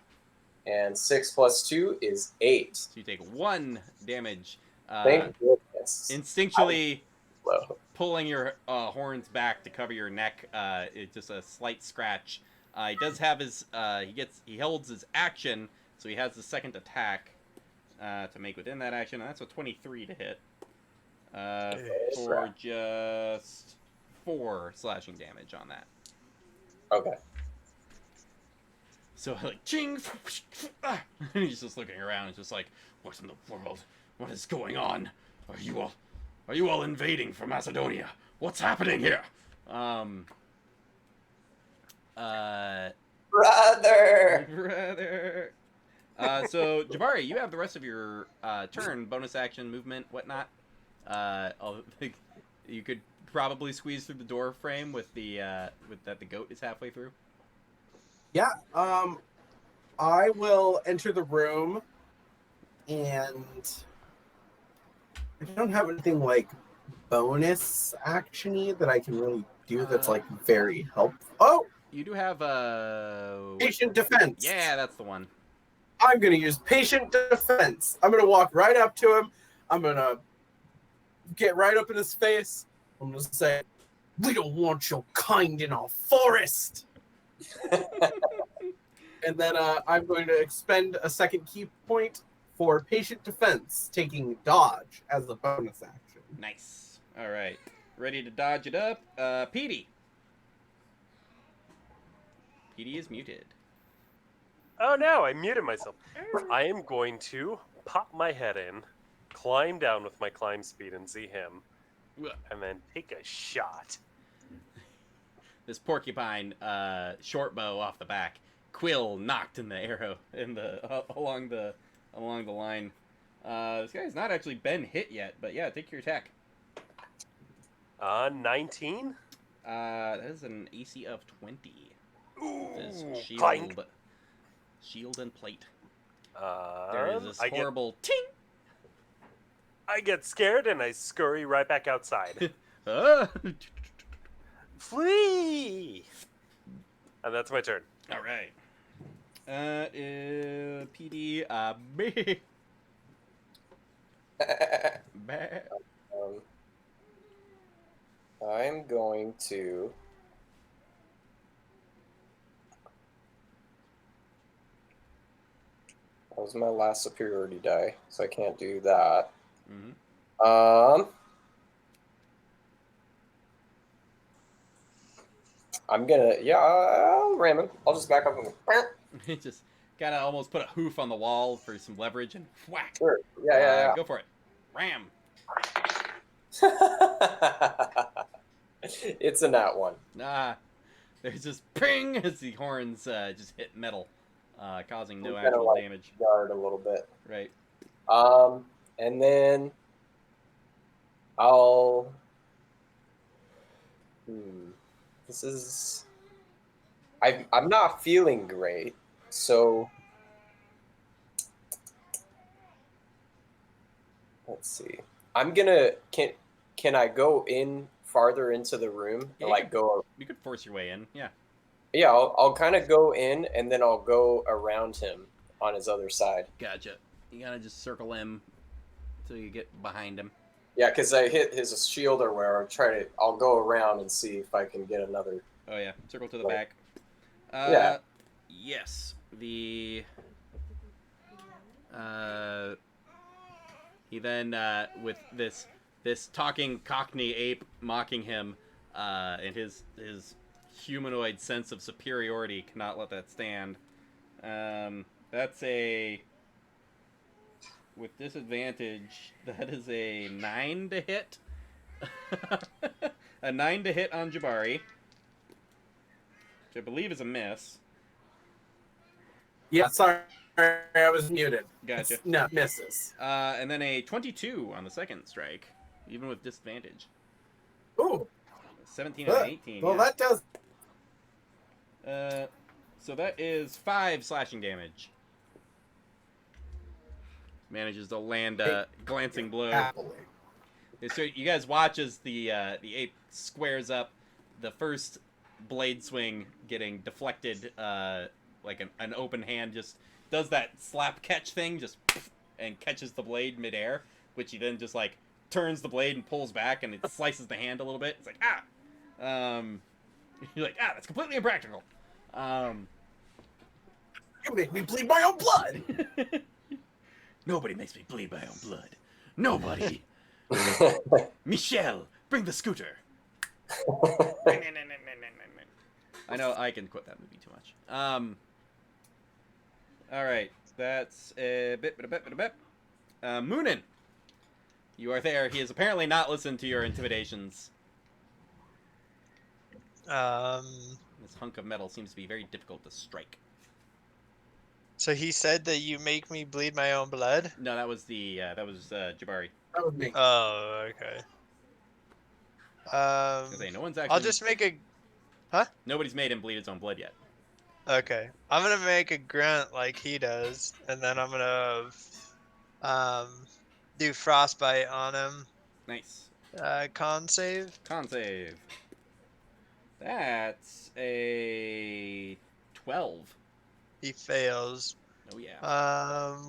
And 6 plus 2 is 8. So you take 1 damage. Thank goodness. Instinctually, Whoa. pulling your horns back to cover your neck. It's just a slight scratch. He does have his he holds his action, so he has the second attack to make within that action, and that's a 23 to hit. For just 4 slashing damage on that. Okay. So like ching, and he's just looking around, and just like, what in the world? What is going on? Are you all invading from Macedonia? What's happening here? Brother. So Jabari, you have the rest of your turn, bonus action, movement, whatnot. You could probably squeeze through the door frame with the that the goat is halfway through. Yeah. I will enter the room, and I don't have anything like bonus actiony that I can really do that's like very helpful. Oh, You do have patient defense. Yeah, that's the one. I'm going to use patient defense. I'm going to walk right up to him. I'm going to get right up in his face. I'm going to say, "We don't want your kind in our forest." And then I'm going to expend a second key point for patient defense, taking dodge as a bonus action. Nice. All right. Ready to dodge it up. Petey. Petey is muted. Oh no, I muted myself. I am going to pop my head in, climb down with my climb speed and see him, and then take a shot. This porcupine short bow off the back. Quill knocked in the arrow in the along the line. This guy's not actually been hit yet, but yeah, take your attack. 19. That is an AC of 20. His shield, clank. Shield and plate. There is this horrible ting. I get scared and I scurry right back outside. Flee! And that's my turn. All right. PD. B. I'm going to. That was my last superiority die, so I can't do that. Mm-hmm. I'm gonna, I'll ram him. I'll just back up and He just gotta almost put a hoof on the wall for some leverage and whack. Sure. Yeah. Go for it. Ram. It's a nat one. There's just ping as the horns just hit metal, causing no actual damage. Guard a little bit. Right. And then I'll. This is. I'm not feeling great, so. Let's see. I'm gonna. Can I go in farther into the room and go? You could force your way in. Yeah. Yeah, I'll kind of go in and then I'll go around him on his other side. Gotcha. You gotta just circle him till you get behind him. Yeah, because I hit his shield or where I'll go around and see if I can get another. Oh yeah, circle to the back. Yeah. Yes. He then with this talking Cockney ape mocking him, and his humanoid sense of superiority cannot let that stand. That's a with disadvantage. That is a 9 to hit. A 9 to hit on Jabari, which I believe is a miss. Yeah, sorry, I was muted. Gotcha. No, misses. And then a 22 on the second strike, even with disadvantage. Ooh. 17 and 18. Well, yeah. that does. So that is 5 slashing damage. Manages to land a glancing blow. Happily. So you guys watch as the ape squares up, the first blade swing getting deflected, like an open hand just does that slap catch thing, just and catches the blade midair, which he then just like turns the blade and pulls back, and it slices the hand a little bit. It's like, ah! You're like, that's completely impractical. You make me bleed my own blood! Nobody makes me bleed my own blood. Nobody. Michelle, bring the scooter. I know I can quote that movie too much. All right, that's a bit. Moonin, you are there. He has apparently not listened to your intimidations. This hunk of metal seems to be very difficult to strike. So he said that you make me bleed my own blood? No, that was Jabari. That was me. Oh, okay. No one's actually. I'll just make a... Nobody's made him bleed his own blood yet. Okay. I'm gonna make a grunt like he does, and then I'm gonna do frostbite on him. Nice. Con save. Con save. That's a 12. He fails. Oh yeah.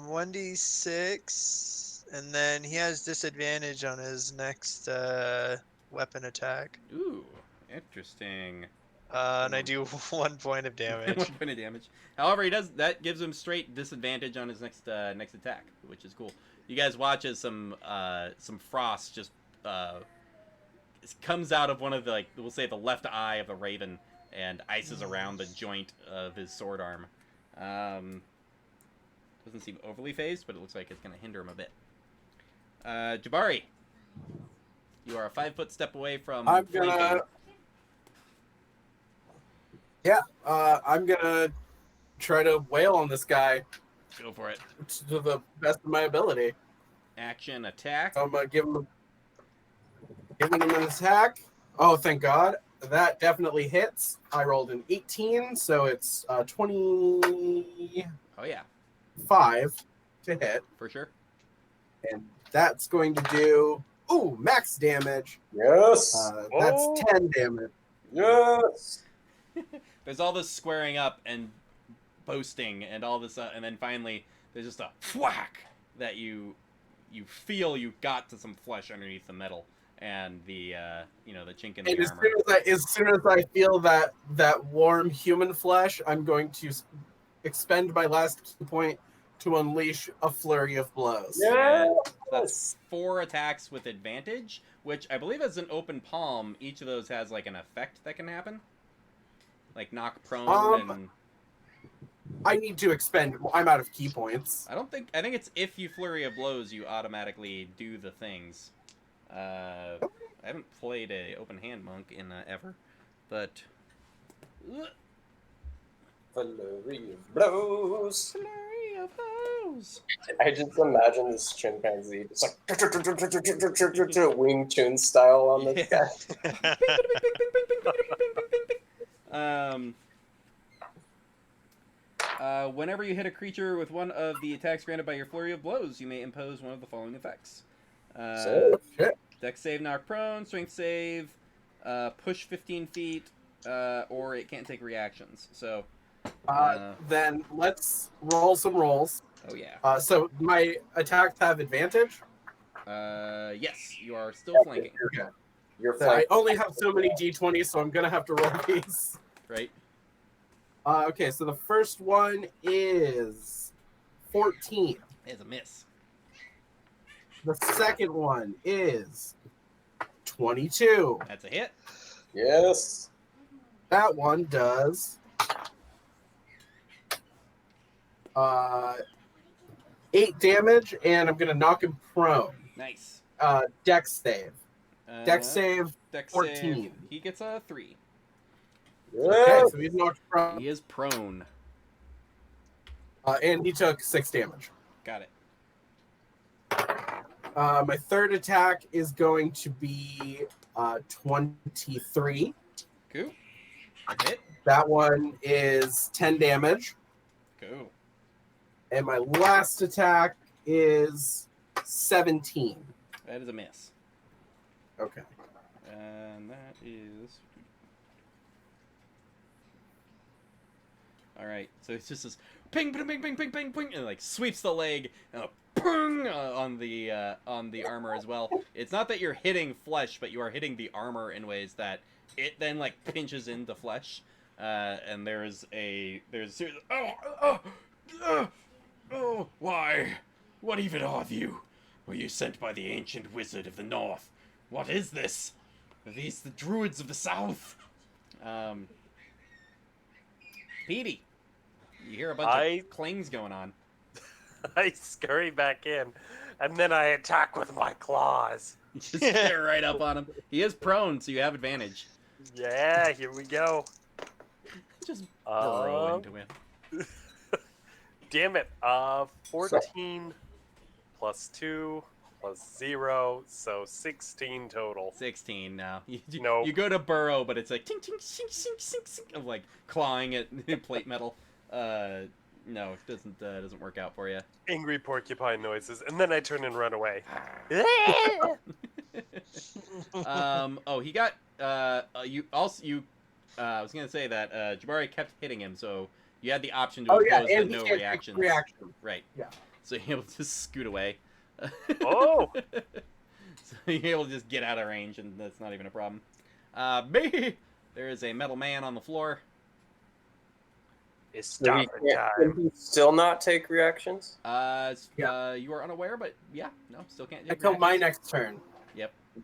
1d6, and then he has disadvantage on his next weapon attack. Ooh, interesting. And I do 1 point of damage. 1 point of damage. However, that gives him straight disadvantage on his next attack, which is cool. You guys watch as some frost just comes out of one of the, we'll say, the left eye of the raven and ices around the joint of his sword arm. Doesn't seem overly phased, but it looks like it's going to hinder him a bit. Jabari, you are a 5-foot step away from flanking. I'm gonna try to wail on this guy Go for it. to the best of my ability. Action attack. So I'm gonna giving him an attack. Oh, thank God. That definitely hits. I rolled an 18, so it's 25 Oh yeah, to hit. for sure. And that's going to do, max damage. Yes. That's 10 damage. Yes. There's all this squaring up and boasting and all this, and then finally there's just a whack that you feel you got to some flesh underneath the metal and the the chink in the And armor. as soon as I feel that warm human flesh, I'm going to expend my last key point to unleash a flurry of blows. Yeah. That's 4 attacks with advantage, which I believe as an open palm, each of those has like an effect that can happen. Like knock prone and... I need to expend. I'm out of key points. I think it's if you flurry of blows, you automatically do the things. I haven't played a open hand monk in ever, but... Flurry of blows. Flurry of blows. I just imagine this chimpanzee just like Wing Chun style on this guy. Whenever you hit a creature with one of the attacks granted by your flurry of blows, you may impose one of the following effects. Dex save, knock prone, strength save, push 15 feet, or it can't take reactions. So, Then let's roll some rolls. oh yeah. So my attacks have advantage. Yes, you are still flanking, Okay. You're I flank. only have so many d20s, so I'm gonna have to roll these. right? Okay, so the first one is 14. It's a miss. The second one is 22. That's a hit. Yes. That one does 8 damage, and I'm gonna knock him prone. Nice. Dex save. Dex save Dex 14. save. He gets a 3. Okay, Yes. so he's knocked prone, He is prone. and he took 6 damage. Got it. My third attack is going to be 23. Cool. Hit. That one is 10 damage. Cool. And my last attack is 17. That is a miss. Okay. And that is All right. So it's just this ping, ping, ping, ping, ping, ping, ping, and like sweeps the leg and a ping on the armor as well. It's not that you're hitting flesh, but you are hitting the armor in ways that it then like pinches into flesh. And there's a serious, oh, why? What even are you? Were you sent by the ancient wizard of the north? What is this? Are these the druids of the south? Petey, you hear a bunch of clings going on. I scurry back in, and then I attack with my claws. Just get right up on him. He is prone, so you have advantage. Yeah, here we go. Just burrow into him. Damn it. 14 plus 2 plus 0, so 16 total. 16 now. Nope. You go to burrow, but it's like ting ting sing sing sing sing of like clawing at plate metal. No, it doesn't work out for you. Angry porcupine noises, and then I turn and run away. He got I was gonna say that Jabari kept hitting him, so you had the option to impose the no reactions. Right. Yeah. So you're able to just scoot away. Oh! So you're able to just get out of range, and that's not even a problem. B! There is a metal man on the floor. It's So he stopping can't- time. can he still not take reactions? You are unaware, but yeah, no, still can't. take Until my reactions. next turn.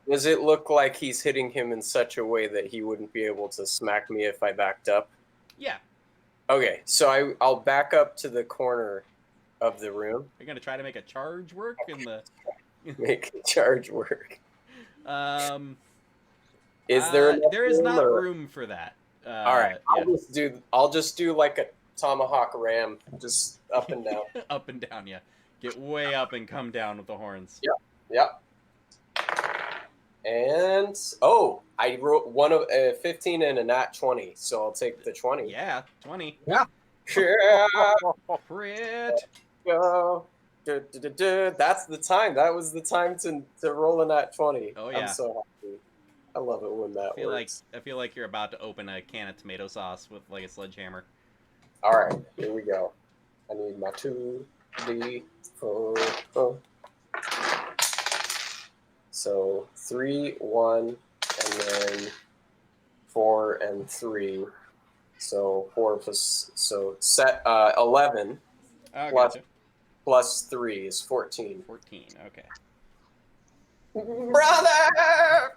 Does it look like he's hitting him in such a way that he wouldn't be able to smack me if I backed up? Yeah, Okay, so I'll back up to the corner of the room. you're gonna try to make a charge work in the. Make the charge work. Is there? There is not or- room for that. All right, Yeah. I'll just do like a tomahawk ram, just up and down. Up and down, yeah. Get way up and come down with the horns. Yep. And I wrote one of 15 and a nat 20, so I'll take the 20. Yeah, 20. Yeah. Crit. Go. That's the time. That was the time to roll a nat 20. Oh, yeah. I'm so happy. I love it when that works. I feel like you're about to open a can of tomato sauce with like a sledgehammer. All right, here we go. I need my 2d4. Oh. So 3, 1, and then 4 and 3. So 4 plus 11 Oh, Plus- gotcha. plus 3 is 14. 14. Okay. Brother!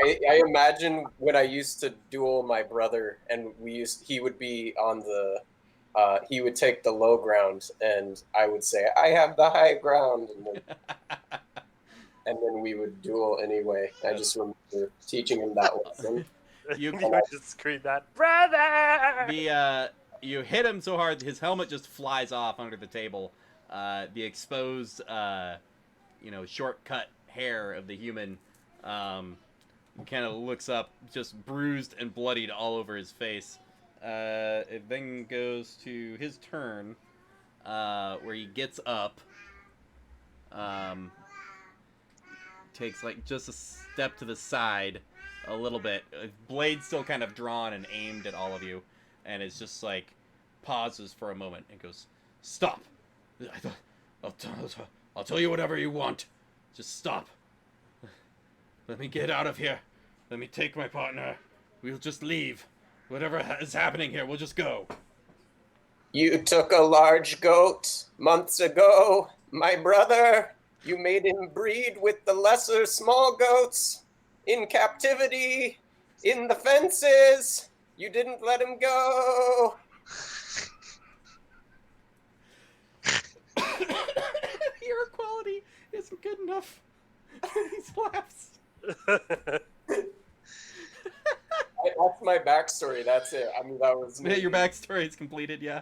I imagine when I used to duel my brother, and he would be on the, he would take the low ground, and I would say, "I have the high ground," and then we would duel anyway. I just remember teaching him that lesson. You just scream that, brother! you hit him so hard his helmet just flies off under the table. The exposed shortcut hair of the human kind of looks up, just bruised and bloodied all over his face. It then goes to his turn, where he gets up, takes like just a step to the side a little bit, blade still kind of drawn and aimed at all of you, and it's just like pauses for a moment and goes, "Stop! I'll tell you whatever you want. Just stop. Let me get out of here. Let me take my partner. We'll just leave. Whatever is happening here, we'll just go." You took a large goat months ago, my brother. You made him breed with the lesser small goats in captivity, in the fences. You didn't let him go. Your quality isn't good enough for these laughs. That's my backstory. That's it. I mean, that was me. Your backstory is completed, yeah.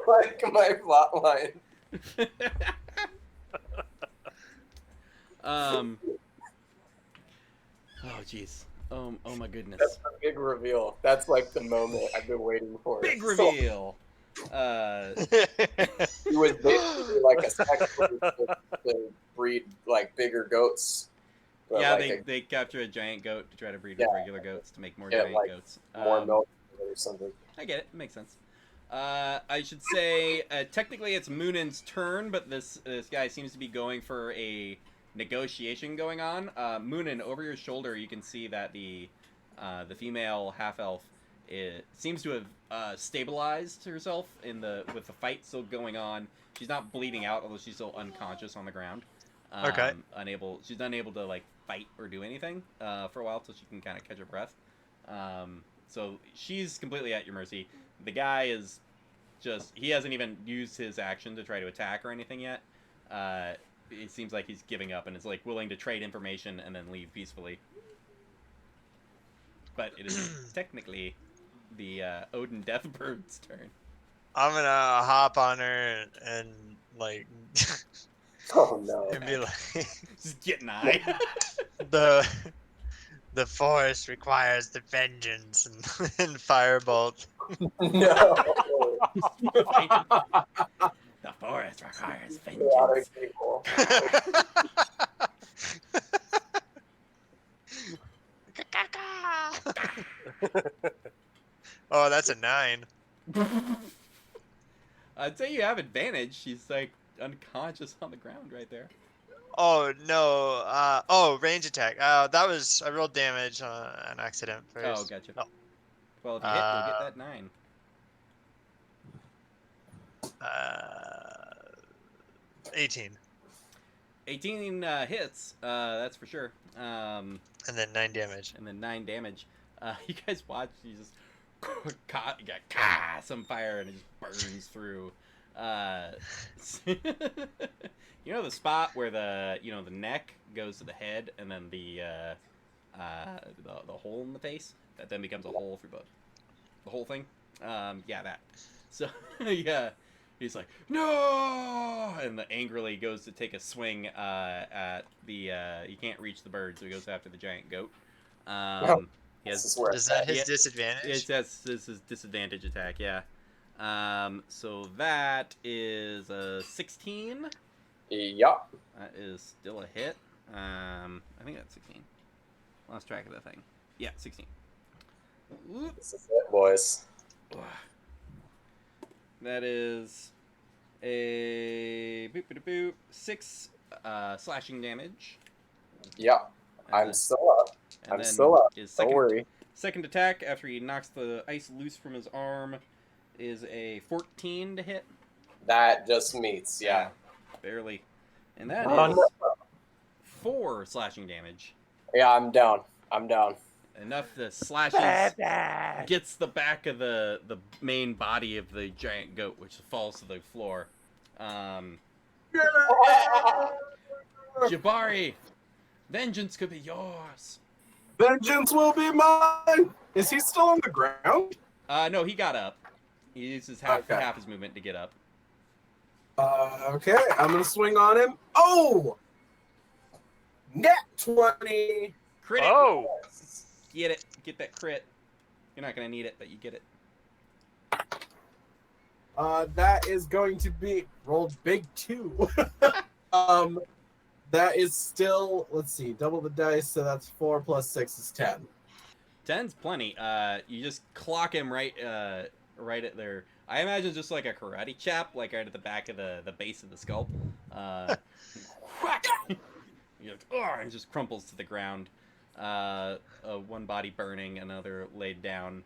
Like my plot line. Oh jeez. Oh my goodness. That's a big reveal. That's like the moment I've been waiting for. Big reveal. He was basically like a sacrifice to breed like bigger goats. But Yeah, like they capture a giant goat to try to breed with regular goats to make more giant like goats. more milk or something. I get it. It makes sense. I should say, technically it's Moonin's turn, but this guy seems to be going for a negotiation going on. Moonin, over your shoulder, you can see that the female half elf seems to have stabilized herself with the fight still going on. She's not bleeding out, although she's still unconscious on the ground. Okay. She's unable to like fight or do anything for a while, till she can kind of catch her breath. So she's completely at your mercy. The guy is he hasn't even used his action to try to attack or anything yet. It seems like he's giving up and is like willing to trade information and then leave peacefully. But it is technically the Odin Deathbird's turn. I'm gonna hop on her and like Oh no. and be like, Just getting high. the forest requires the vengeance and firebolt. No. The forest requires Chaotic vengeance. people. Oh, that's a 9. I'd say you have advantage. She's like unconscious on the ground right there. Oh no. Range attack. That was I rolled damage on an accident Oh, first. gotcha. No. Well, if you hit, you'll get that 9. 18. 18 hits, that's for sure. And then 9 damage. And then 9 damage. You guys watch, you just some fire and it just burns through. You know the spot where the neck goes to the head and then the hole in the face that then becomes a hole through the whole thing. Yeah, that. So yeah, he's like no, and angrily goes to take a swing at the. He can't reach the bird, so he goes after the giant goat. He has, Is that his disadvantage? this is his disadvantage attack, yeah. So that is a 16. Yeah. That is still a hit. I think that's 16. Lost track of the thing. Yeah, 16. Oop. This is it, boys. That is a 6 slashing damage. Yeah. And I'm then- still up. and I'm then still up. his Don't worry. Second attack after he knocks the ice loose from his arm is a 14 to hit. That just meets, yeah. Barely. And that Oh, is no. 4 slashing damage. Yeah, I'm down. I'm down. Enough the slashes gets the back of the main body of the giant goat, which falls to the floor. Jabari, vengeance could be yours. Vengeance will be mine. Is he still on the ground? No, he got up. He uses half Okay. his movement to get up. Okay, I'm gonna swing on him. Oh, net 20. Crit it. Oh, Get it. Get that crit. You're not gonna need it, but you get it. That is going to be rolled big 2. That is still, let's see, double the dice, so that's 4 plus 6 is 10. 10's plenty. You just clock him right at there. I imagine just like a karate chop, like right at the back of the base of the skull. Whack! You're like, oh, and just crumples to the ground. One body burning, another laid down.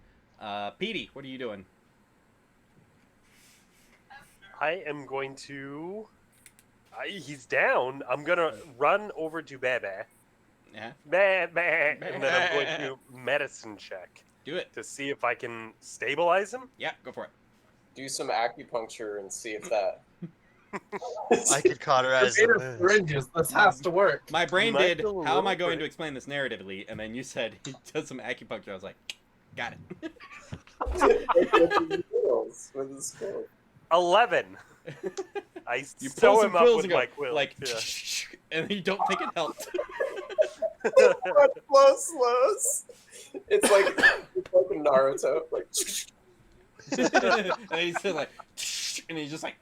Petey, what are you doing? I am going to. He's down. I'm gonna run over to Bebe. Yeah, And then I'm going to medicine check do it. to see if I can stabilize him. Yeah, go for it. Do some acupuncture and see if that. I could cauterize the Creative wound. syringes, this has to work. My brain Might did. feel a How am I little going to bit. explain this narratively? And then you said he does some acupuncture. I was like, got it. With his skills. 11. I You sew pull some him up quills with and go my quill. like, Yeah. and you don't think it helped. Slows. It's like Naruto. Like And he's just like, and he's just like,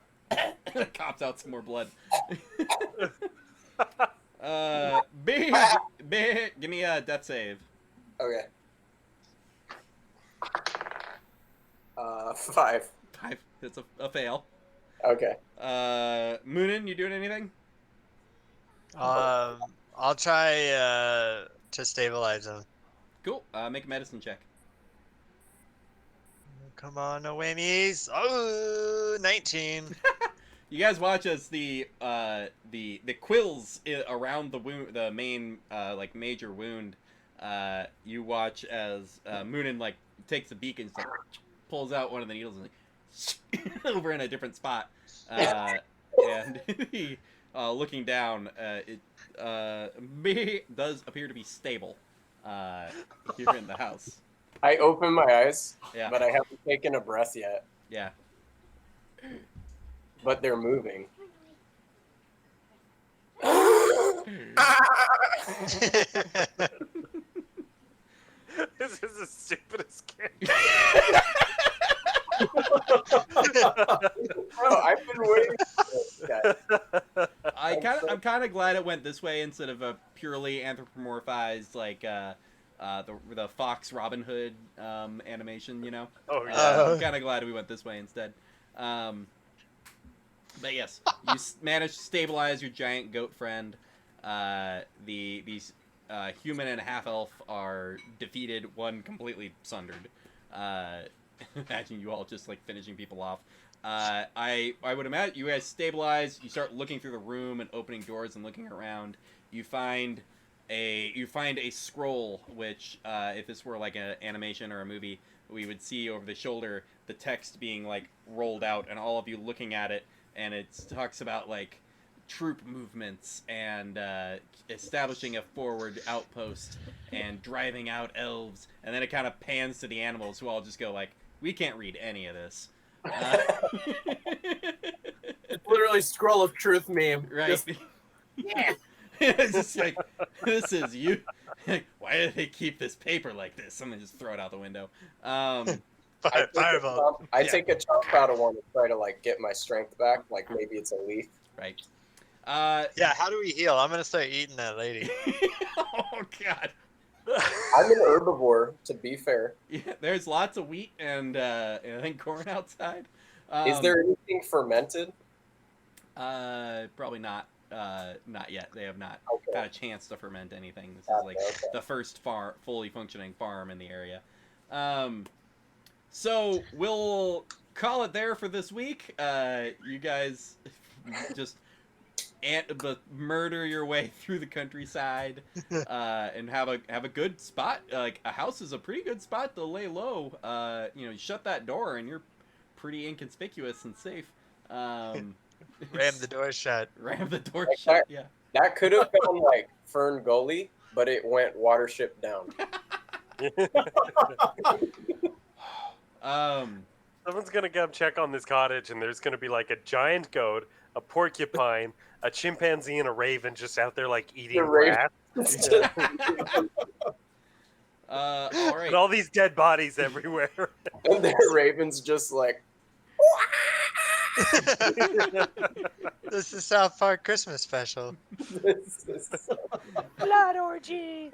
cops out some more blood. Big, give me a death save. okay. 5. 5. That's a fail. Okay. Moonin, you doing anything? I'll try to stabilize him. Cool. Make a medicine check. Come on, no whammies. Oh, 19. You guys watch as the quills around the wound, the main like major wound. You watch as Moonin like takes a beacon, and like, pulls out one of the needles and like, over in a different spot. And he, looking down, it does appear to be stable here in the house. I open my eyes, Yeah. but I haven't taken a breath yet. Yeah. But they're moving. This is the stupidest game. Bro, I've been waiting for this guy. I'm kind of glad it went this way instead of a purely anthropomorphized like the Fox Robin Hood animation, you know. Oh yeah. I'm kind of glad we went this way instead. But yes, you managed to stabilize your giant goat friend. These human and half elf are defeated, one completely sundered. Imagine you all just like finishing people off. I would imagine you guys stabilize. You start looking through the room and opening doors and looking around. You find a scroll, which if this were like an animation or a movie, we would see over the shoulder the text being like rolled out, and all of you looking at it, and it talks about like troop movements and establishing a forward outpost and driving out elves, and then it kind of pans to the animals who all just go like, we can't read any of this. It's literally scroll of truth meme. Right. Just, It's just like, this is you. Why do they keep this paper like this? Someone just throw it out the window. Fireball. I Yeah. take a chunk out of one to try to like get my strength back. Like maybe it's a leaf. Right. Yeah, how do we heal? I'm gonna start eating that lady. Oh God. I'm an herbivore, to be fair. Yeah, there's lots of wheat and I think corn outside. Is there anything fermented? Probably not. Not yet. They have not Okay. got a chance to ferment anything. This is like Okay. the first fully functioning farm in the area. So we'll call it there for this week. You guys just murder your way through the countryside and have a good spot. Like a house is a pretty good spot to lay low. You shut that door and you're pretty inconspicuous and safe. Ram the door shut. Ram the door Like shut. that? Yeah. That could have gone like Fern Gully, but it went Watership Down. Someone's gonna come check on this cottage, and there's gonna be like a giant goat, a porcupine, a chimpanzee, and a raven just out there like eating The raven. grass, All right. and all these dead bodies everywhere. And the Raven's just like, This is South Park Christmas special. this is Blood orgy.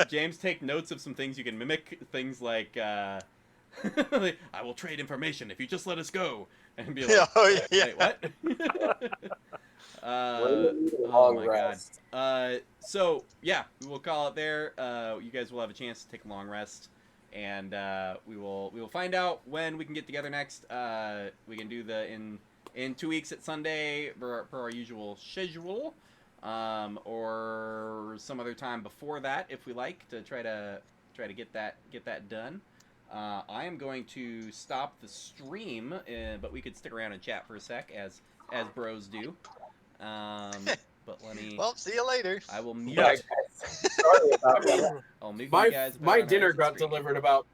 James, take notes of some things you can mimic. Things like, I will trade information if you just let us go, and be like, Oh, yeah. wait, what? Long Oh my rest. God. So yeah, we will call it there. You guys will have a chance to take a long rest, and we will find out when we can get together next. We can do in 2 weeks at Sunday per our usual schedule, or some other time before that if we like to try to get that done. I am going to stop the stream, but we could stick around and chat for a sec as bros do. But let me. Well, see you later. I will mute. Yeah, guys. Sorry about that. I'll mute you my guys. my back on dinner exit got screen. delivered about